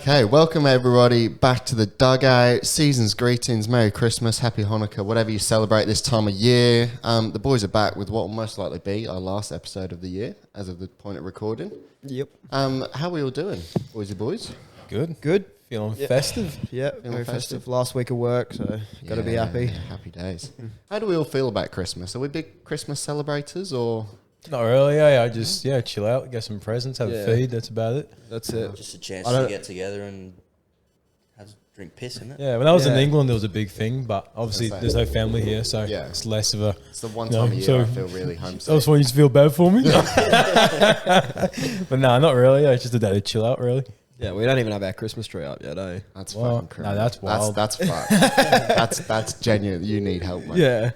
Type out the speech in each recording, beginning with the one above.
Okay, welcome everybody back to the Dugout. Season's greetings, Merry Christmas, Happy Hanukkah, whatever you celebrate this time of year. The boys are back with what will most likely be our last episode of the year, as of the point of recording. Yep. How are we all doing, boys and boys? Good. Feeling festive. Yeah, very festive. Last week of work, so got to be happy. Yeah, happy days. How do we all feel about Christmas? Are we big Christmas celebrators or...? Not really. I just chill out, get some presents, have a feed. That's about it. That's it. Just a chance to get together and drink piss, isn't it? Yeah. When I was in England, there was a big thing, but obviously there's no family here, so it's less of a. It's the one time of year so I feel really homesick. I just want you to feel bad for me. But no, not really. It's just a day to chill out, really. Yeah, we don't even have our Christmas tree up yet, eh? That's Well, fucking criminal. no, that's wild. That's fucked. that's genuine. You need help, mate. Yeah.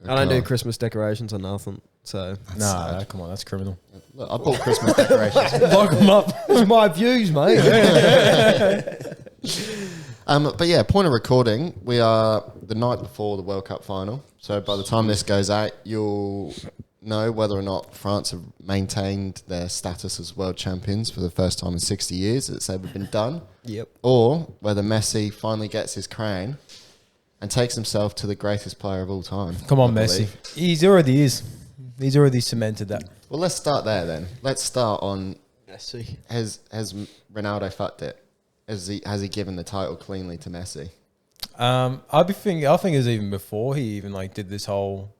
I don't do God. Christmas decorations or nothing, so... Nah, come on, that's criminal. Look, I bought Christmas decorations. Lock them up. It's my views, mate. But yeah, point of recording, we are the night before the World Cup final. So by the time this goes out, you'll know whether or not France have maintained their status as world champions for the first time in 60 years. It's ever been done. Yep. Or whether Messi finally gets his crown and takes himself to the greatest player of all time. Come on, I Messi. believe. He's already cemented that. Well, let's start there then. Let's start on, Messi. has Ronaldo fucked it? Has he given the title cleanly to Messi? I think it was even before he even did this whole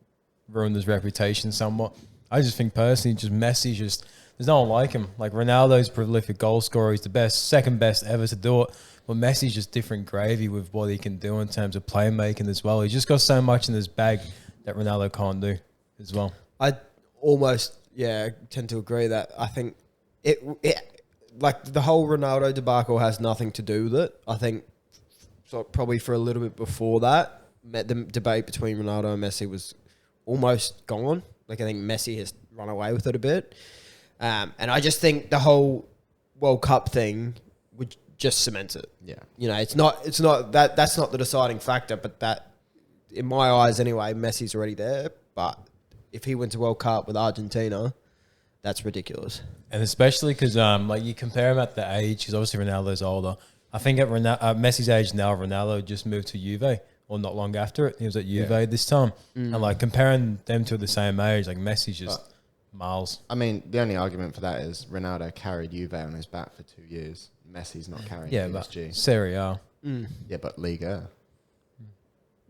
ruined his reputation somewhat. I just think personally, just Messi, there's no one like him. Like Ronaldo's a prolific goal scorer, he's the second best ever to do it. But Messi's just different gravy with what he can do in terms of playmaking as well. He's just got so much in his bag that Ronaldo can't do as well. I almost, tend to agree that I think it like the whole Ronaldo debacle has nothing to do with it. I think so probably for a little bit before that, the debate between Ronaldo and Messi was almost gone. Like I think Messi has run away with it a bit. And I just think the whole World Cup thing would just cement it. Yeah. You know, it's not that's not the deciding factor, but that, in my eyes anyway, Messi's already there. But if he wins a World Cup with Argentina, that's ridiculous. And especially because you compare him at the age, because obviously Ronaldo's older. I think at Messi's age now, Ronaldo just moved to Juve, or not long after it. He was at Juve this time. And comparing them to the same age, Messi's just miles. I mean, the only argument for that is Ronaldo carried Juve on his back for 2 years. Messi's not carrying PSG. But Serie A. Yeah, but Liga.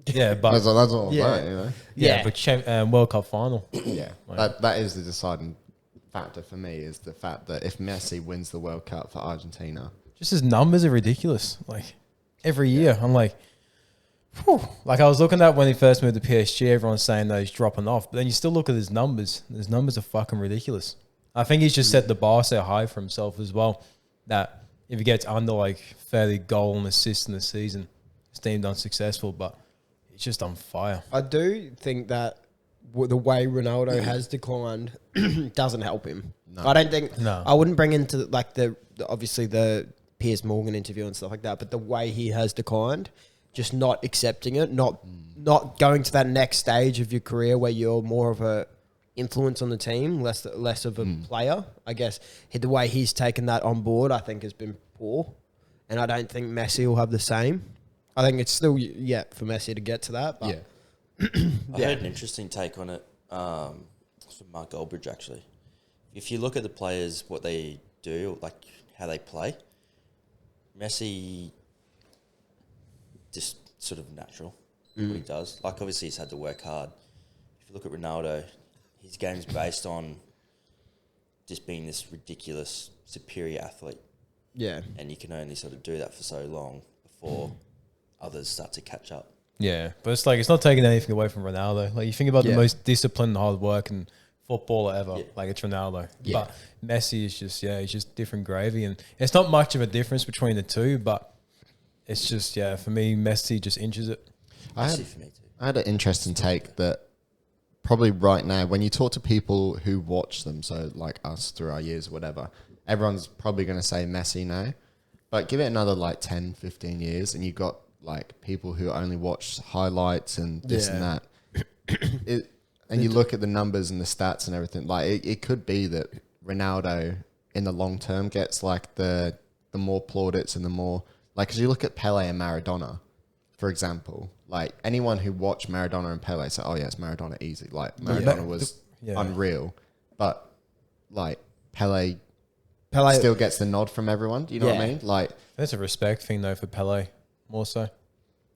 Yeah, but That's all I'm saying, you know? but World Cup final. Yeah, that is the deciding factor for me, is the fact that if Messi wins the World Cup for Argentina... Just his numbers are ridiculous. Every year, I'm whew. I was looking at when he first moved to PSG, everyone's saying that he's dropping off. But then you still look at his numbers. His numbers are fucking ridiculous. I think he's just set the bar so high for himself as well, that if he gets under 30 goal and assists in the season, it's deemed unsuccessful. But he's just on fire. I do think that the way Ronaldo has declined doesn't help him. No. I don't think. No. I wouldn't bring into the obviously the Piers Morgan interview and stuff like that, but the way he has declined, just not accepting it, not going to that next stage of your career where you're more of a influence on the team, less of a player. I guess the way he's taken that on board, I think, has been poor, and I don't think Messi will have the same. I think it's still yet for Messi to get to that. But I heard an interesting take on it from Mark Goldbridge, actually. If you look at the players, what they do, how they play, Messi just sort of natural, what he does. Obviously, he's had to work hard. If you look at Ronaldo, his game's based on just being this ridiculous, superior athlete. yeah, And you can only sort of do that for so long before others start to catch up. Yeah, but it's not taking anything away from Ronaldo. You think about the most disciplined, hard working footballer ever. It's Ronaldo. Yeah. But Messi is just he's just different gravy, and it's not much of a difference between the two. But it's just for me, Messi just inches it. I Messi for me too. had an interesting take that probably right now, when you talk to people who watch them, so like us through our years or whatever, everyone's probably going to say Messi now. But give it another 10, 15 years and you've got people who only watch highlights and this and that. And you look at the numbers and the stats and everything, it could be that Ronaldo in the long term gets the the more plaudits and the more like, because you look at Pele and Maradona, for example, like anyone who watched Maradona and Pele say, "Oh yeah, it's Maradona easy." Like Maradona was unreal, but like Pele still gets the nod from everyone. Do you know what I mean? Like, There's a respect thing though for Pele, more so.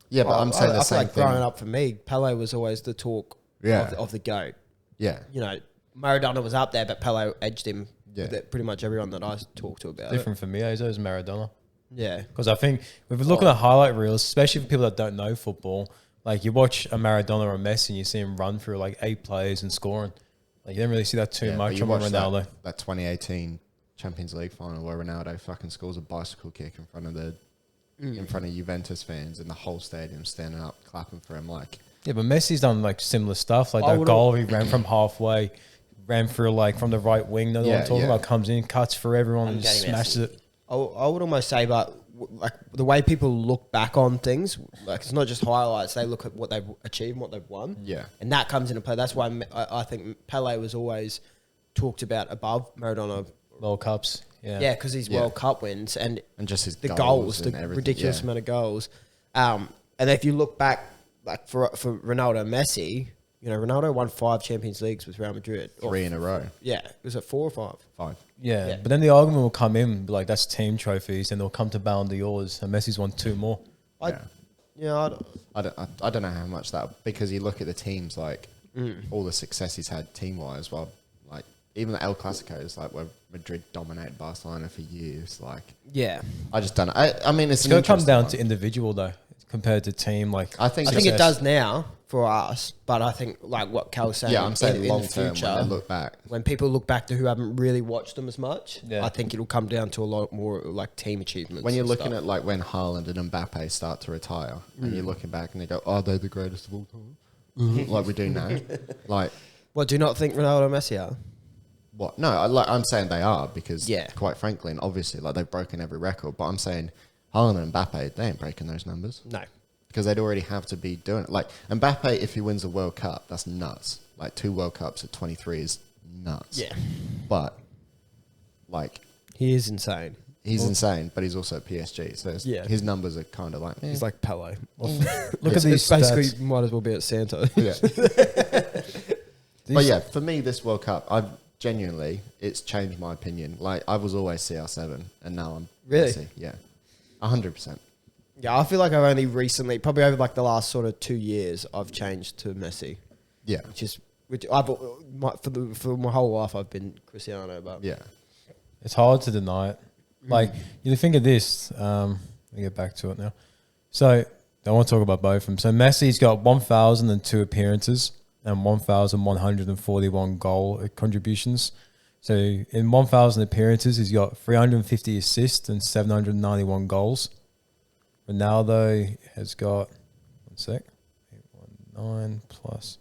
Yeah, but I'm saying the I feel same like thing. growing up for me, Pele was always the talk of the GOAT. Yeah. You know, Maradona was up there, but Pele edged him Yeah. with pretty much everyone that I talked to about Different for me, Azo, is Maradona. Yeah. Because I think if we look at the highlight reels, especially for people that don't know football, like you watch a Maradona or a Messi and you see him run through like 8 plays and scoring. Like you don't really see that too much on Ronaldo. That 2018 Champions League final where Ronaldo fucking scores a bicycle kick in front of Juventus fans and the whole stadium standing up clapping for him. Like, yeah, but Messi's done like similar stuff. Like that goal he ran from halfway, ran through like from the right wing. What I'm talking about, comes in, cuts for everyone, and just smashes it. I would almost say, but like the way people look back on things, like it's not just highlights. They look at what they've achieved, and what they've won. Yeah, and that comes into play. That's why I think Pele was always talked about above Maradona. World Cups. Yeah, because his World Cup wins and just his goals, the ridiculous amount of goals. And if you look back, like for Ronaldo and Messi, you know, Ronaldo won 5 Champions Leagues with Real Madrid. 3 in a row. Yeah. Was it 4 or 5? 5. Yeah, but then the argument will come in, like that's team trophies, and they'll come to Ballon d'Ors, and Messi's won 2 more. I don't know how much that, because you look at the teams, like all the success he's had team-wise, well, like even the El Clasicos, like where Madrid dominated Barcelona for years, like I just don't know. I mean, it's going to come down to individual though, compared to team. Like I think it does now for us, but I think like what Cal was saying. Yeah, I'm saying in long the term future, when they look back, when people look back to who haven't really watched them as much, Yeah. I think it'll come down to a lot more like team achievements. when you're looking at like when Haaland and Mbappe start to retire, and you're looking back and you go, "Oh, they're the greatest of all time," like we do now. Like, what do you not think Ronaldo and Messi are? what? No, I'm saying they are because, quite frankly, and obviously, like they've broken every record. But I'm saying Haaland and Mbappe, they ain't breaking those numbers. No, because they'd already have to be doing it. Like Mbappe, if he wins a World Cup, that's nuts. Like 2 World Cups at 23 is nuts. Yeah, but like he is insane. He's insane, but he's also at PSG. So his numbers are kind of like he's like Pele. Look at these stats. Basically, might as well be at Santa. Yeah. But yeah, for me, this World Cup, it's changed my opinion. Like I was always CR7, and now I'm Messi. Yeah, 100%. Yeah, I feel like I've only recently, probably over like the last sort of 2 years, I've changed to Messi. Yeah, which I've for my whole life I've been Cristiano, but yeah, it's hard to deny it. Like you think of this. Let me get back to it now. So I want to talk about both of them. So Messi's got 1,002 appearances and 1,141 goal contributions. So in 1,000 appearances, he's got 350 assists and 791 goals. Ronaldo has got 819 plus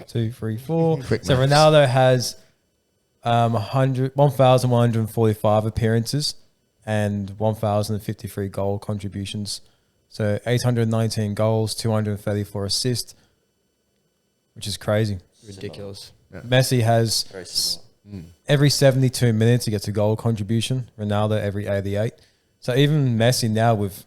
2, 3, 4. Quick So maths. Ronaldo has 1,145 appearances and 1,053 goal contributions. So 819 goals, 234 assists, which is crazy. ridiculous. Yeah. Messi has Very similar. every 72 minutes he gets a goal contribution. Ronaldo every 88. So even Messi now with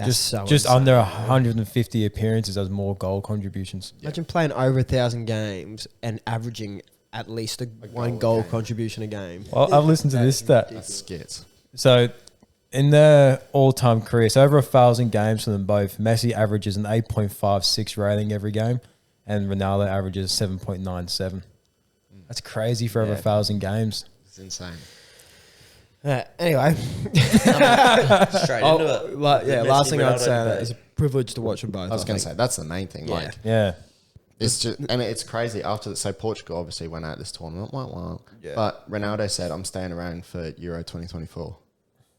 just insane, under 150 appearances has more goal contributions. Imagine playing over 1,000 games and averaging at least one goal contribution a game. Well, I've listened to this stat. that's skits. So in their all-time career, so over 1,000 games for them both, Messi averages an 8.56 rating every game and Ronaldo averages 7.97. That's crazy for over 1,000 games. It's insane. Anyway, Straight into it. last thing I'd Ronaldo say debate. it's a privilege to watch them both. I was going to think. say that's the main thing. Yeah. Like Yeah. it's just, and it's crazy after that. So Portugal obviously went out this tournament. But Ronaldo said, "I'm staying around for Euro 2024."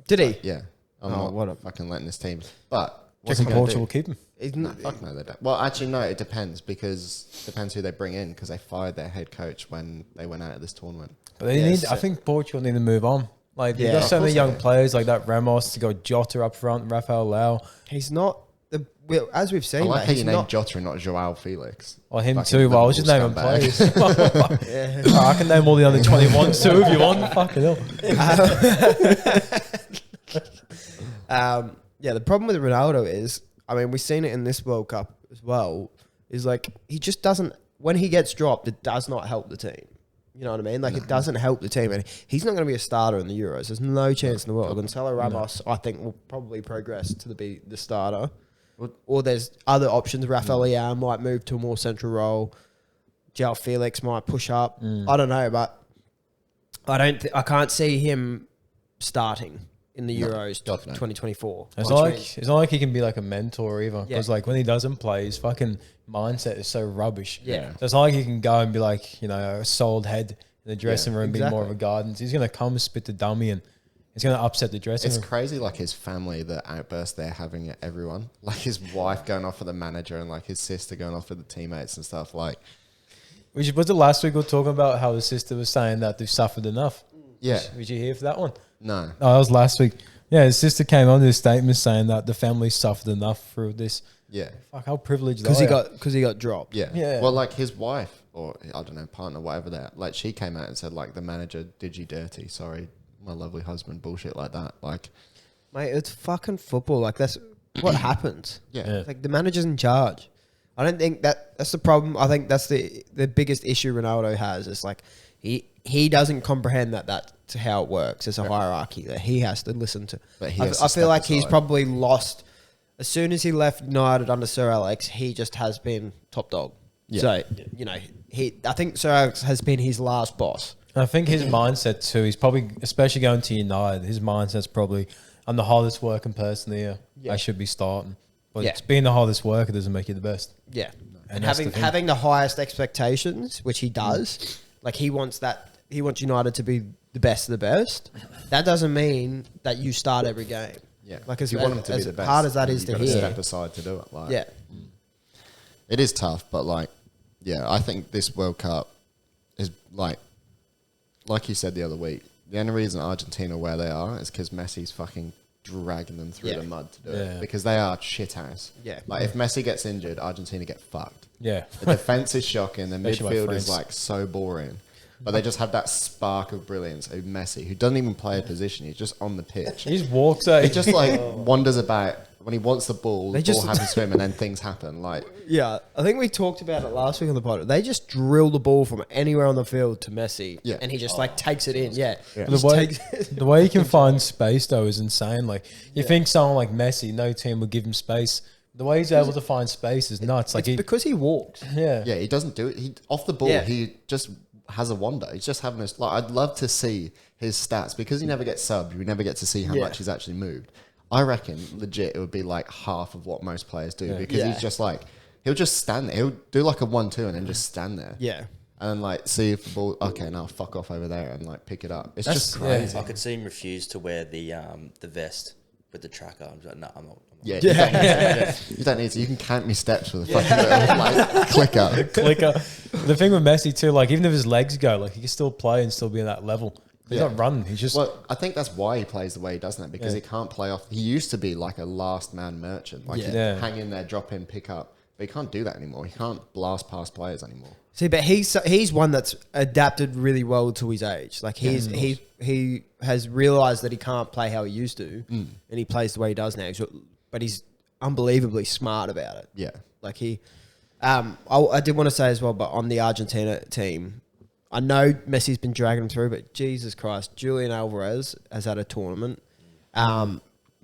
Did he? Yeah, I'm Oh, not what a- fucking letting this team. But Do what's you he reckon going Portugal to keep him? He's No, fuck no, they don't. Well, actually, no, it depends because it depends who they bring in because they fired their head coach when they went out of this tournament. But they need. I think Portugal need to move on. Like they've got of so many course young they do. players like that Ramos to go Jota up front, Rafael Lau. He's not well, as we've I seen, like mate, how you he's named not. Jota and not Joao Felix. Or him Fucking too. Well, I was just naming Liverpool players. scumbag. Yeah. I can name all the under 21s too if you want. Fucking hell. Yeah, the problem with Ronaldo is, I mean, we've seen it in this World Cup as well, is like he just doesn't, when he gets dropped, it does not help the team. You know what I mean? Like, it doesn't help the team. And he's not going to be a starter in the Euros. There's no chance in the world. Gonzalo Ramos, I think, will probably progress to be the starter. Or there's other options. Rafael Leão might move to a more central role. Joao Felix might push up. I don't know, but I can't see him starting in the Euros God, no. 2024. It's not like he can be like a mentor either. Because Yeah. like when he doesn't play, his fucking mindset is so rubbish. Yeah. So it's not like he can go and be like, you know, a solid head in the dressing room, be more of a guidance. He's going to come and spit the dummy and it's going to upset the dressing It's room. crazy, like his family, the outburst they're having at everyone. Like his wife going off at the manager and like his sister going off at the teammates and stuff. Like, Was it last week we were talking about how his sister was saying that they've suffered enough? yeah, Did you hear for that one? no, Oh, that was last week. Yeah, his sister came on to his statement saying that the family suffered enough through this. yeah, Fuck, how privileged Because they he are. got dropped. yeah, Yeah. Well, like his wife or I don't know, partner, whatever that, like she came out and said like the manager did you dirty. Sorry, my lovely husband, bullshit like that. Like, Mate, it's fucking football. Like, that's what happens. yeah, Like, the manager's in charge. I don't think that's the problem. I think that's the biggest issue Ronaldo has. Is like he doesn't comprehend that's how it works. It's a hierarchy that he has to listen to. But he I has to feel step like he's aside. probably lost. As soon as he left United under Sir Alex, he just has been top dog. Yeah. So, you know, I think Sir Alex has been his last boss. And I think his mindset too, he's probably, especially going to United, his mindset's probably, I'm the hardest working person here. Yeah. I should be starting. But Yeah. it's being the hardest worker doesn't make you the best. Yeah. And that's the having thing. having the highest expectations, which he does, like he wants United to be the best of the best. That doesn't mean that you start every game. yeah. Like as you want him to be the best, hard as that then is you've to gotta hear. step aside to do it. Like, Yeah. it is tough, but like, yeah, I think this World Cup is like you said the other week. The only reason Argentina are where they are is because Messi's fucking dragging them through Yeah. the mud to do Yeah. it because they are shit house. Yeah. Like if Messi gets injured, Argentina get fucked. Yeah. The defense is shocking. The Especially my midfield friends. is like so boring. But they just have that spark of brilliance of Messi, who doesn't even play a position. He's just on the pitch. He just walks out. He just like wanders about when he wants the ball. They The ball just- happens to him, and then things happen. Like, Yeah. I think we talked about it last week on the pod. They just drill the ball from anywhere on the field to Messi. Yeah. And he just like takes it in. Yeah. Yeah. Just The way, takes- the way he can find space though is insane. Like you think someone like Messi, no team would give him space. The way he's able to find space is nuts. Like it's because he walks. yeah. yeah, he doesn't do it. He off the ball. Yeah. He just has a wander. He's just having this. Like, I'd love to see his stats because he never gets subbed. We never get to see how Yeah. much he's actually moved. I reckon legit it would be like half of what most players do because Yeah. he's just like he'll just stand there. He'll do like a 1-2 and then just stand there. Yeah. And then like see if the ball. Okay, now fuck off over there and like pick it up. It's That's- just yeah. crazy. I could see him refuse to wear the vest with the tracker. I'm like, no, I'm not. Yeah, You, don't need to. You don't need to. You can count me steps with a fucking little like clicker. Clicker. The thing with Messi too, like even if his legs go, like he can still play and still be in that level. He's Yeah. not running. He's just Well, I think that's why he plays the way he does now because he can't play off. He used to be like a last man merchant, like he'd Yeah. hang in there, drop in, pick up. But he can't do that anymore. He can't blast past players anymore. See, but he's one that's adapted really well to his age. Like he has realized that he can't play how he used to, and he plays the way he does now. But he's unbelievably smart about it. Yeah, Like I did want to say as well, but on the Argentina team, I know Messi's been dragging him through, but Jesus Christ, Julian Alvarez has had a tournament.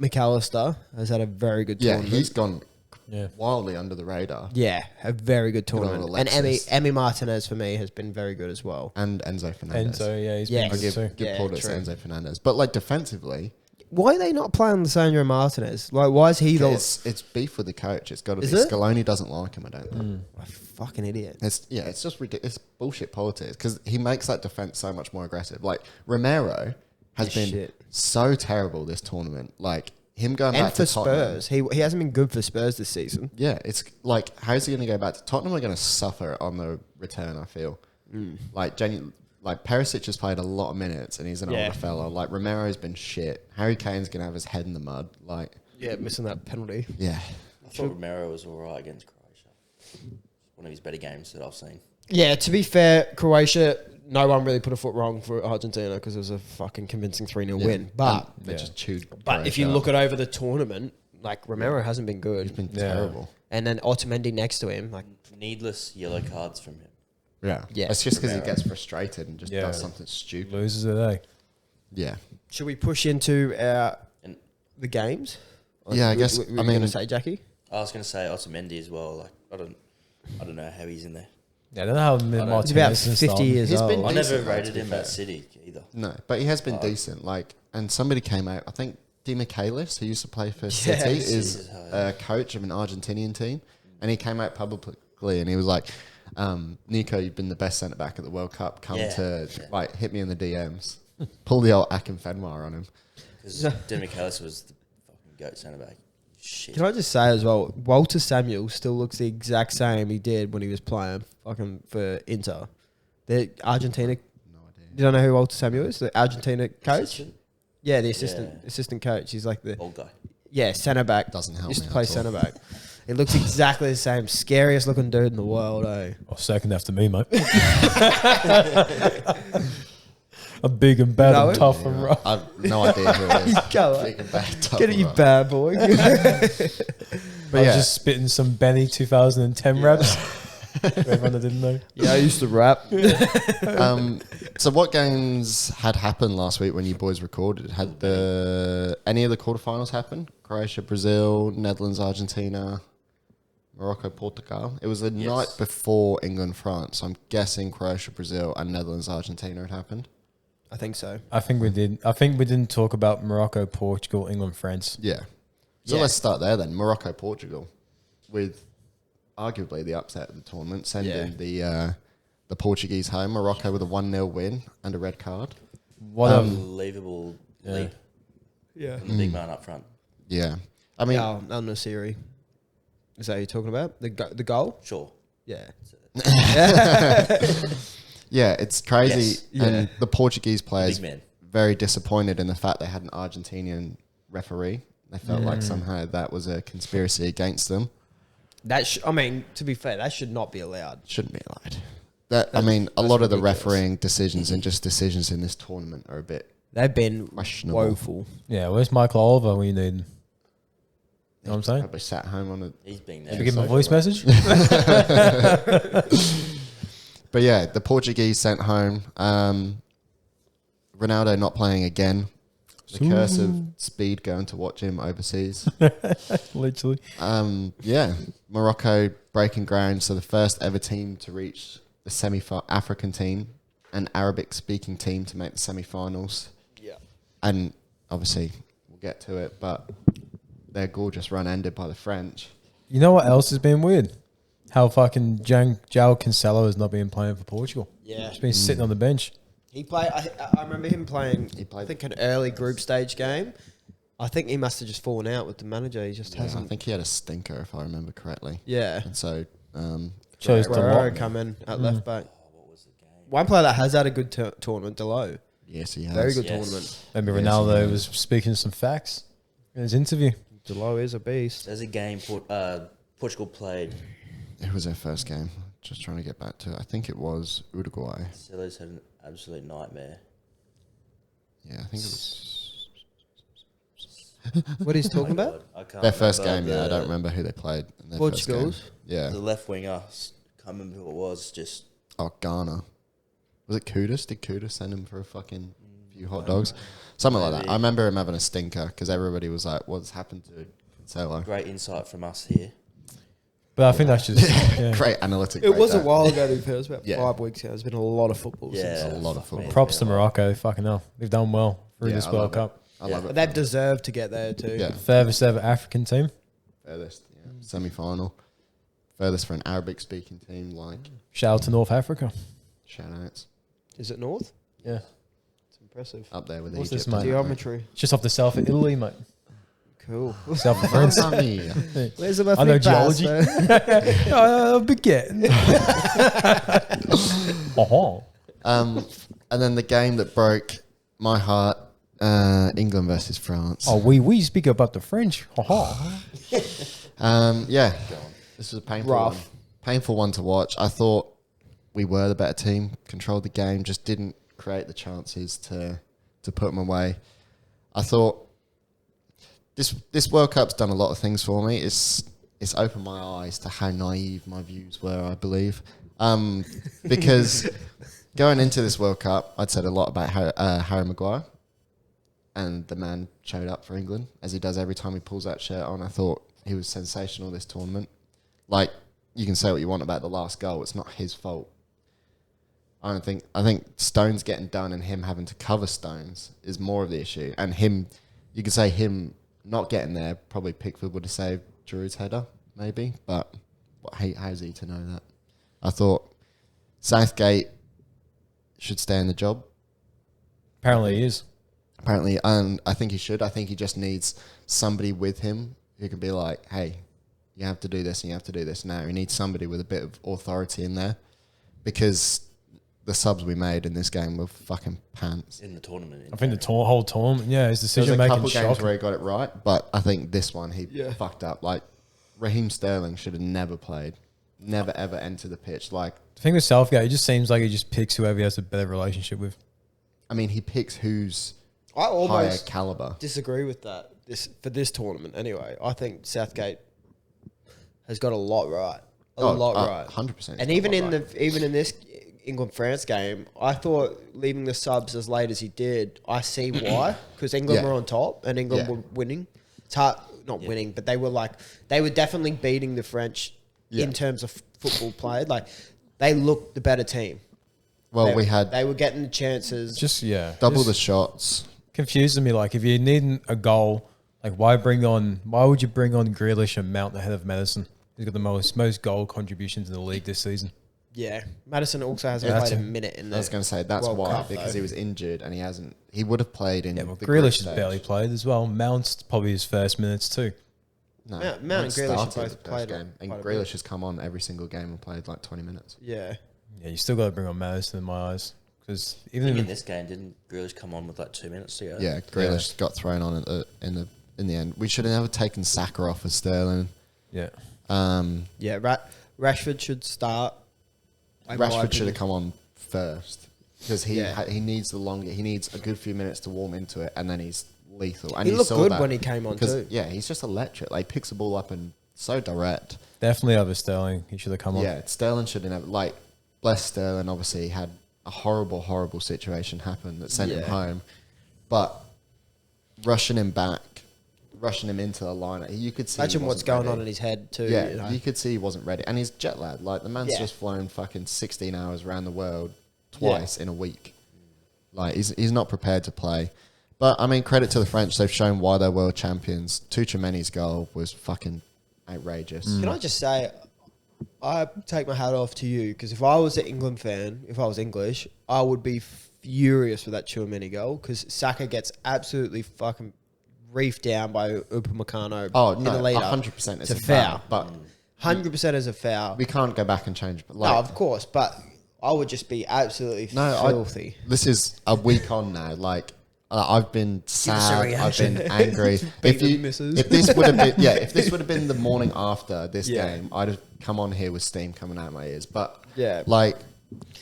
McAllister has had a very good yeah, tournament. he's gone Yeah. wildly under the radar. Yeah, a very good old tournament. And Alexis. Emmy Martinez for me has been very good as well. And Enzo Fernandez. Enzo, yeah, he's Yeah. been I good give too. good Yeah, plaudits to true. Enzo Fernandez. But like defensively, Why are they not playing Lissandro Martinez? Like, why is he the it's beef with the coach. It's got to be. Is it? Scaloni doesn't like him, I don't think. a fucking idiot? It's just ridiculous. It's bullshit politics because he makes that defense so much more aggressive. Like Romero has He's been shit. so terrible this tournament. Like him going And back for to Tottenham. Spurs, he hasn't been good for Spurs this season. Yeah, it's like how's he going to go back to Tottenham? Are going to suffer on the return. I feel like Perisic has played a lot of minutes and he's an Yeah. older fella. Like Romero's been shit. Harry Kane's going to have his head in the mud. Like Yeah, missing that penalty. yeah, I thought Romero was all right against Croatia. One of his better games that I've seen. Yeah, to be fair, Croatia, no one really put a foot wrong for Argentina because it was a fucking convincing 3-0 win. But They just chewed. but if you look at over the tournament, like Romero hasn't been good. He's been terrible. And then Otamendi next to him, like Needless yellow cards from him. Yeah. Yeah. It's just because he gets frustrated and just does something stupid. Loses it, eh? Yeah. should we push into And the games? Yeah, I guess. Were you I mean, going to say, Jackie? I was going to say Otamendi as well. Like I don't know how he's in there. Yeah, I don't know how Martinez He's about and 50 stuff. years He's old. been I decent, never rated to be him fair. at City either. No, but he has been decent. Like, and somebody came out. I think Di Michaelis, who used to play for City, is a coach of an Argentinian team, and he came out publicly and he was like, "Nico, you've been the best centre back at the World Cup. Come to like hit me in the DMs, pull the old Akinfenwa on him." Because Demichelis was the fucking goat centre back. Shit. Can I just say as well, Walter Samuel still looks the exact same he did when he was playing fucking for Inter. The Argentina. No idea. You don't know who Walter Samuel is? The Argentina coach? Assistant? Yeah, the assistant coach. He's like the Old guy. centre back. Doesn't help Used me to play at all. centre back. It looks exactly the same. Scariest looking dude in the world, eh? Oh, second after me, mate. I'm big and bad know and him? tough and rough. I've no idea who it is. Go on. Big and bad, tough Get it, and you rough. bad boy. I was just spitting some Benny 2010 raps. For everyone that didn't know. Yeah, I used to rap. So what games had happened last week when you boys recorded? Had any of the quarterfinals happen? Croatia, Brazil, Netherlands, Argentina, Morocco, Portugal. It was the night before England, France. So I'm guessing Croatia, Brazil, and Netherlands, Argentina had happened. I think so. I think we did. I think we didn't talk about Morocco, Portugal, England, France. Yeah. So let's start there then. Morocco, Portugal, with arguably the upset of the tournament, sending the Portuguese home. Morocco with a 1-0 win and a red card. What Unbelievable leap. Yeah. From the big man up front. Yeah. I mean, Al Nassiri. Is that who you're talking about? The goal? Sure. Yeah. yeah, it's crazy. Yes. And the Portuguese players Big man. very disappointed in the fact they had an Argentinian referee. They felt like somehow that was a conspiracy against them. I mean, to be fair, that should not be allowed. Shouldn't be allowed. I mean, a lot of the refereeing decisions and just decisions in this tournament are a bit They've been questionable. woeful. Yeah, where's Michael Oliver when you need him? You know what I'm saying? Probably sat home on a. He's been Did there. we give him a voice message? But yeah, the Portuguese sent home. Ronaldo not playing again. The curse of speed going to watch him overseas. Literally. Yeah, Morocco breaking ground. So the first ever team to reach the African team, an Arabic-speaking team to make the semi-finals. Yeah. And obviously, we'll get to it, but their gorgeous run ended by the French. You know what else has been weird? How fucking João Cancelo has not been playing for Portugal. Yeah. He's been sitting on the bench. He played. I remember him playing. He played- I think an early group stage game. I think he must have just fallen out with the manager. He just I hasn't. think he had a stinker, if I remember correctly. Yeah. And so, Chose to Guerrero lock. come in at left back. One player that has had a good tournament, Delo. yes, he has. Very good Yes. tournament. Maybe Yes, he Ronaldo has. was speaking some facts in his interview. Delo is a beast. There's a game Portugal played. It was their first game. Just trying to get back to it. I think it was Uruguay. Celo's had an absolute nightmare. Yeah, I think it was What he's talking about? I can't their first remember game. Yeah, I don't the- remember who they played. In their first game. Portugal's. Yeah. The left winger, can't remember who it was. Just Oh, Ghana. Was it Kudus? Did Kudus send him for a fucking few hot dogs? Something like that. Maybe. I remember him having a stinker because everybody was like, what's happened to Cancelo? great insight from us here. But I think that's just yeah. Great analytic. It was a breakdown. while ago. To be fair, it was about Yeah. 5 weeks ago. There's been a lot of football Yeah, since. a lot of fuck football. me. props to Morocco. Fucking hell, they've done well through Yeah, this I World love it. Cup. I Yeah. love But it. they've deserved to get there too. Yeah. Furthest ever African team. Furthest. Yeah. Semi-final. Furthest for an Arabic-speaking team. Like, Shout out to North Africa. shout-outs. Is it North? Yeah, It's impressive. Up there with What's Egypt. this, mate? Geometry. it's just off the south of Italy, mate. Cool. South of France. Where's the I know geology. I'll be getting. And then the game that broke my heart, England versus France. Oh, we speak about the French. Yeah, this was a painful one. Painful one to watch. I thought we were the better team, controlled the game, just didn't create the chances to put them away. I thought this World Cup's done a lot of things for me. It's opened my eyes to how naive my views were, I believe. Because going into this World Cup, I'd said a lot about Harry Maguire, and the man showed up for England, as he does every time he pulls that shirt on. I thought he was sensational this tournament. Like, you can say what you want about the last goal. It's not his fault. I think Stones getting done and him having to cover Stones is more of the issue. And you could say him not getting there, probably Pickford would have saved Giroud's header, maybe. But how's he to know that? I thought Southgate should stay in the job. Apparently he is. Apparently, and I think he should. I think he just needs somebody with him who can be like, hey, you have to do this and you have to do this now. He needs somebody with a bit of authority in there, because the subs we made in this game were fucking pants. In the tournament. I think the whole tournament, his decision There was a making couple games shocking. where he got it right, but I think this one he fucked up. Like, Raheem Sterling should have never played, never ever entered the pitch. Like, The thing with Southgate, it just seems like he just picks whoever he has a better relationship with. I mean, he picks who's I higher almost caliber. disagree with that. For this tournament, anyway, I think Southgate has got a lot right. A lot right. 100%. And even in this England-France game, I thought leaving the subs as late as he did, I see why, because England were on top and England were winning. It's hard, not winning, but they were definitely beating the French in terms of football played. Like, they looked the better team. Well, they were getting the chances. double the shots. Confusing me, like, if you need a goal, like, why would you bring on Grealish and Mount ahead of Madison? He's got the most goal contributions in the league this season. Yeah, Madison also hasn't played a minute in there. I was going to say that's World why, Cup, because though. he was injured and he hasn't. He would have played in. Yeah, well, the Grealish group has stage. barely played as well. Mount's probably his first minutes too. No, Mount and Grealish have started both the first played game, and quite a Grealish bit. has come on every single game and played like 20 minutes. Yeah. Yeah, you still got to bring on Madison in my eyes, because even In if this game, didn't Grealish come on with like 2 minutes to go? Yeah, Grealish got thrown on in the end. We should have never taken Saka off of Sterling. yeah, Yeah, Rashford should start. in my Rashford should opinion. have come on first, because he Yeah. he needs he needs a good few minutes to warm into it, and then he's lethal. And He you looked saw good that when he came on because, too. yeah, he's just electric. Like, picks the ball up and so direct. definitely over Sterling. He should have come on. Yeah, Sterling should have never, like, bless Sterling, obviously had a horrible situation happen that sent him Yeah. home. But rushing him into the lineup, you could see he Imagine what's wasn't going ready. on in his head too. Yeah, you know? you could see he wasn't ready. And he's jet lagged. Like, the man's Yeah. just flown fucking 16 hours around the world twice in a week. Like, he's not prepared to play. But, I mean, credit to the French. They've shown why they're world champions. Tuchemani's goal was fucking outrageous. Can I just say, I take my hat off to you, because if I was an England fan, if I was English, I would be furious with that Tchouaméni goal, because Saka gets absolutely fucking reefed down by Upamecano Oh, in no, the lead up. 100% is It's a a foul. foul. But 100% is a foul. we can't go back and change. But, like, No, of course, but I would just be absolutely filthy. This is a week on now. Like, I've been sad. I've reaction. been angry. Beat the missus. if this would have been, if this would have been the morning after this Yeah. game, I'd have come on here with steam coming out of my ears. But Yeah. like,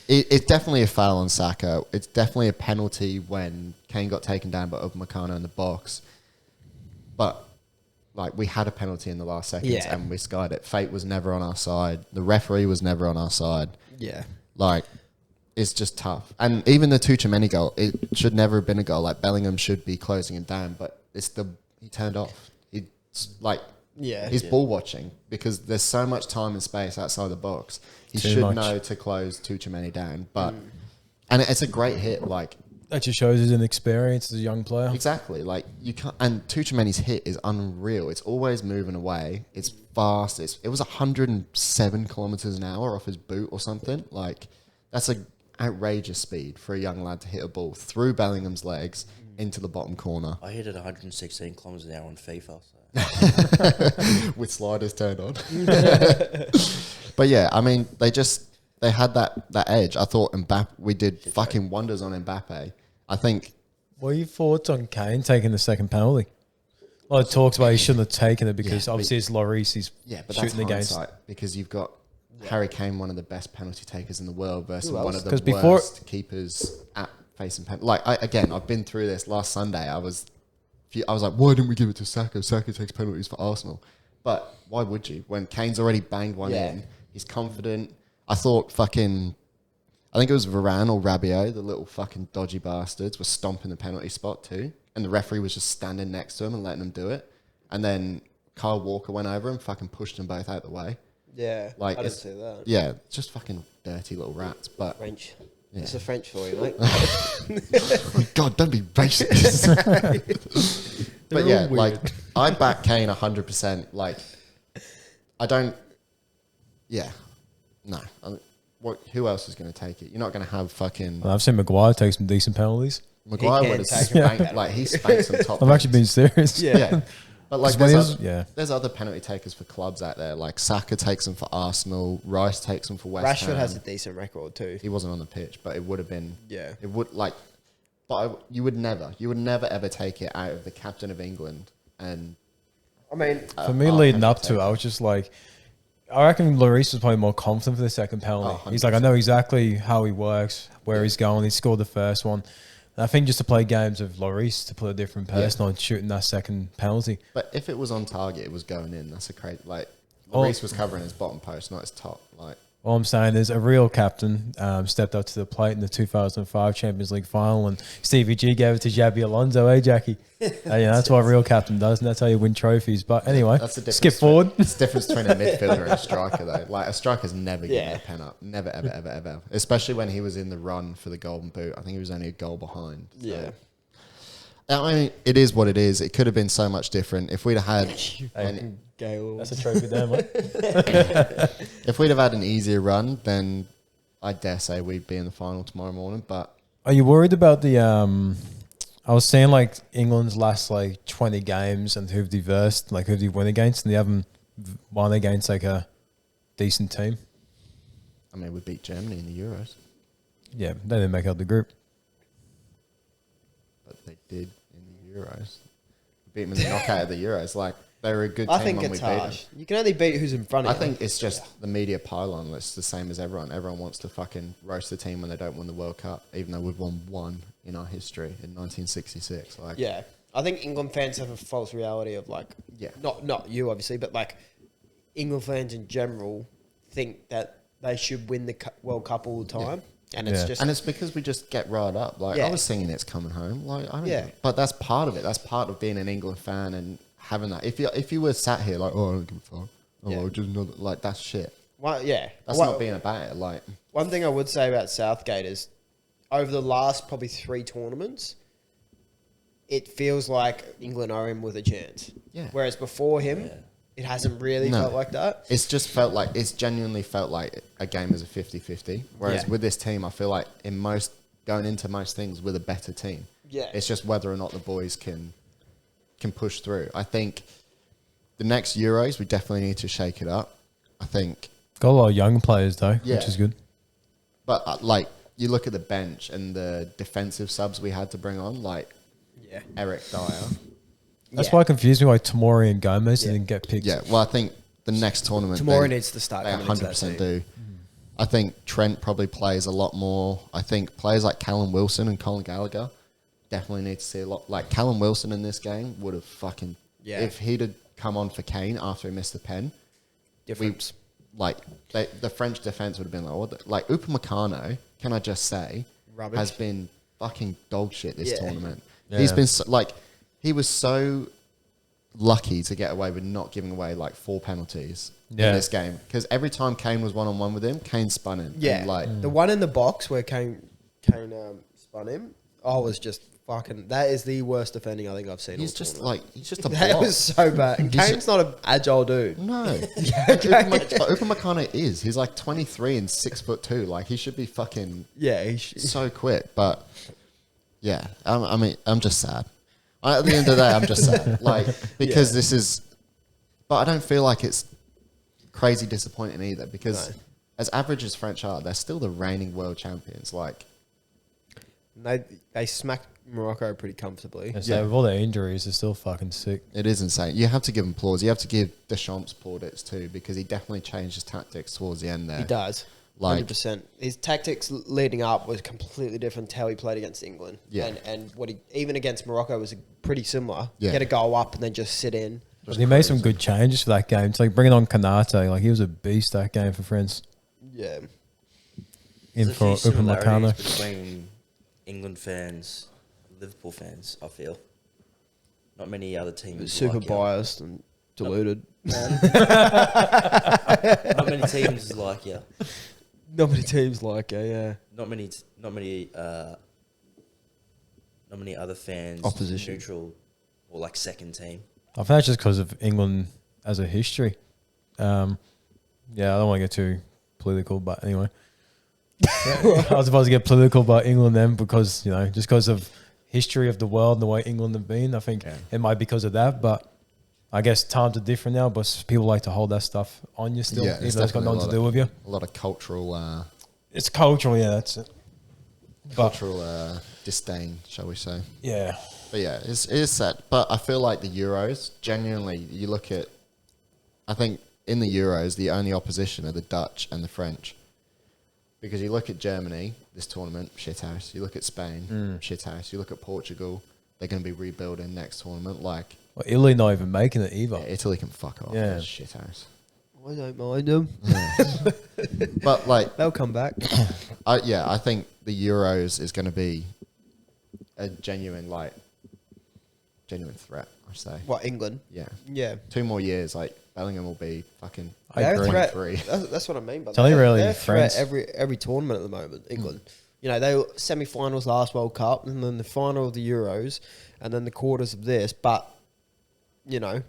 it's definitely a foul on Saka. It's definitely a penalty when Kane got taken down by Upamecano in the box. But like, we had a penalty in the last seconds Yeah. and we skied it. Fate was never on our side. The referee was never on our side. Yeah. Like, it's just tough. And even the Tuchemani goal, it should never have been a goal. Like, Bellingham should be closing him down, but he turned off. He's ball watching, because there's so much time and space outside the box. He Too should much. know to close Tuchemani down. But and it's a great hit. Like, That just shows his inexperience as a young player. exactly. Like, you can't. And Tuchemani's hit is unreal. It's always moving away. It's fast. It was 107 kilometers an hour off his boot or something. Like, that's a outrageous speed for a young lad to hit a ball through Bellingham's legs into the bottom corner I hit it 116 kilometers an hour on FIFA. So. with sliders turned on. But yeah, I mean, they had that edge. I thought we did fucking wonders on Mbappe. I think What are your thoughts on Kane taking the second penalty? Well, it talks about he shouldn't have taken it because Yeah, obviously it's Lloris he's Yeah, but shooting that's against. hindsight because you've got Harry Kane, one of the best penalty takers in the world, versus one of the 'Cause worst keepers at facing penalty. Like again, I've been through this. Last Sunday, I was like, why didn't we give it to Saka? Saka takes penalties for Arsenal, but why would you? When Kane's already banged one in, he's confident. I thought I think it was Varane or Rabiot, the little fucking dodgy bastards, were stomping the penalty spot too, and the referee was just standing next to him and letting them do it, and then Kyle Walker went over and fucking pushed them both out the way. Yeah, Like, I didn't see that. Yeah, just fucking dirty little rats. But French. Yeah. It's a French for you, mate. oh God, don't be racist. But yeah, like I back Kane 100%. Like I don't. Yeah, no. Who else is going to take it? You're not going to have fucking I've seen Maguire take some decent penalties. Maguire He would can have take it. spanked, like he spanked some top. I've actually been serious. Yeah. But like When there's, he was- there's other penalty takers for clubs out there. Like Saka takes them for Arsenal. Rice takes them for West Rashford Ham. has a decent record too. He wasn't on the pitch, but it would have been. Yeah. It would like, but you would never ever take it out of the captain of England. And I mean, For me, leading up to it, I was just like, I reckon Lloris was probably more confident for the second penalty. Oh, He's like, I know exactly how he works, where he's going. He scored the first one. And I think just to play games of Lloris, to put a different person on shooting that second penalty. But if it was on target, it was going in. That's a crazy. Like Oh. Lloris was covering his bottom post, not his top. Like All I'm saying is a real captain stepped up to the plate in the 2005 Champions League final, and Stevie G gave it to Xabi Alonso, Jackie? That's what a real captain does, and that's how you win trophies. But anyway, that's the difference. skip forward. It's the difference between a midfielder and a striker, though. Like a striker's never getting Yeah. a pen up, never, ever, ever, ever. Especially when he was in the run for the Golden Boot. I think he was only a goal behind. So. yeah. I mean, it is what it is. It could have been so much different if we'd have had. Gale. That's a trophy there, mate. If we'd have had an easier run, then I dare say we'd be in the final tomorrow morning. But Are you worried about the? I was saying like England's last like 20 games and who've they versed, like who've they won against, and they haven't won against like a decent team. I mean, we beat Germany in the Euros, Yeah, they didn't make out the group. but they did in the Euros. We beat them in the knockout of the Euros. Like they were a good I team think when we it's beat them. harsh. You can only beat who's in front I of you. think it's just the media pylon. It's the same as everyone. Everyone wants to fucking roast the team when they don't win the World Cup, even though we've won one in our history in 1966. Like, Yeah. I think England fans have a false reality of like, Yeah. not you obviously, but like England fans in general think that they should win the World Cup all the time, and it's Yeah. just and it's because we just get riled up. Like Yeah. I was singing "It's Coming Home." Like I don't. Yeah. But that's part of it. That's part of being an England fan and having that. If you were sat here like, oh, I don't give a fuck. Oh, Yeah. well, just another, like that's shit. well, yeah. That's Well, not being about it. Like one thing I would say about Southgate is over the last probably 3 tournaments, it feels like England are in with a chance. Yeah. Whereas before him, it hasn't really No. felt like that. it's just felt like it's genuinely felt like a game is a 50-50. Whereas Yeah. with this team, I feel like going into most things with a better team. Yeah. It's just whether or not the boys can push through. I think the next Euros we definitely need to shake it up. I think, Got a lot of young players though, Yeah. which is good. but like you look at the bench and the defensive subs we had to bring on, like Yeah. Eric Dyer. That's Yeah. why it confused me why Tomori and Gomez Yeah. didn't get picked. Yeah, well, I think the next tournament Tomorrow they- needs to start They coming into that 100% team. do. I think Trent probably plays a lot more. I think players like Callum Wilson and Colin Gallagher definitely need to see a lot. Like Callum Wilson in this game would have fucking Yeah. if he'd have come on for Kane after he missed the pen. Difference. The French defense would have been like, what the, like Upamecano, can I just say, Rubbish. has been fucking dog shit this Yeah. tournament. Yeah. He's been he was so lucky to get away with not giving away like 4 penalties in Yeah. this game because every time Kane was 1-on-1 with him, Kane spun him. Yeah. And, like The one in the box where Kane spun him, was just fucking. That is the worst defending I think I've seen. he's all just tournament. like he's just a That block. was so bad. And Kane's not an agile dude. No, Upamecano is. He's like 23 and 6'2". Like he should be fucking Yeah, so quick. But yeah, I mean, I'm just sad. At the end of the day, I'm just sad. Like because this is, but I don't feel like it's crazy disappointing either. Because No. as average as French are, they're still the reigning world champions. Like they smacked Morocco pretty comfortably. And so with all their injuries, they're still fucking sick. It is insane. You have to give him plaudits. You have to give Deschamps plaudits too, because he definitely changed his tactics towards the end there. He does. Like 100%. His tactics leading up was completely different to how he played against England. Yeah. And what he even against Morocco was pretty similar. Yeah. Get a goal up and then just sit in. But he made some good changes for that game. It's like bringing on Kanate. Like, he was a beast that game for France. Yeah. In There's for a few Upamecano. similarities between England fans, Liverpool fans, I feel. Not many other teams. Super like biased and deluded. Not many teams like you. Not many teams like it, yeah. Not many other fans. Opposition. Neutral or like second team. I think that's just because of England as a history. Yeah, I don't want to get too political, but anyway. I was supposed to get political about England then because, you know, just because of history of the world and the way England have been. I think it might be because of that, but I guess times are different now, but people like to hold that stuff on you still, even though it's got nothing to do with you. A lot of cultural, It's cultural, yeah, that's it. cultural disdain, shall we say? Yeah. But yeah, it is sad. But I feel like the Euros, genuinely, you look at, I think in the Euros, the only opposition are the Dutch and the French. Because you look at Germany, this tournament, shithouse. You look at Spain, shithouse. You look at Portugal, they're going to be rebuilding next tournament. Like, Well, Italy not even making it either. yeah, Italy can fuck off. Yeah. It's shithouse. I don't mind them. But like, They'll come back. I think the Euros is going to be a genuine threat, I say. What, England? Yeah. Yeah. 2 more years, like, Bellingham will be fucking I They're a agree. threat. 23. That's what I mean by It's only that. really They're a threat France. every tournament at the moment, England. You know, they were semi-finals last World Cup and then the final of the Euros and then the quarters of this. But, you know,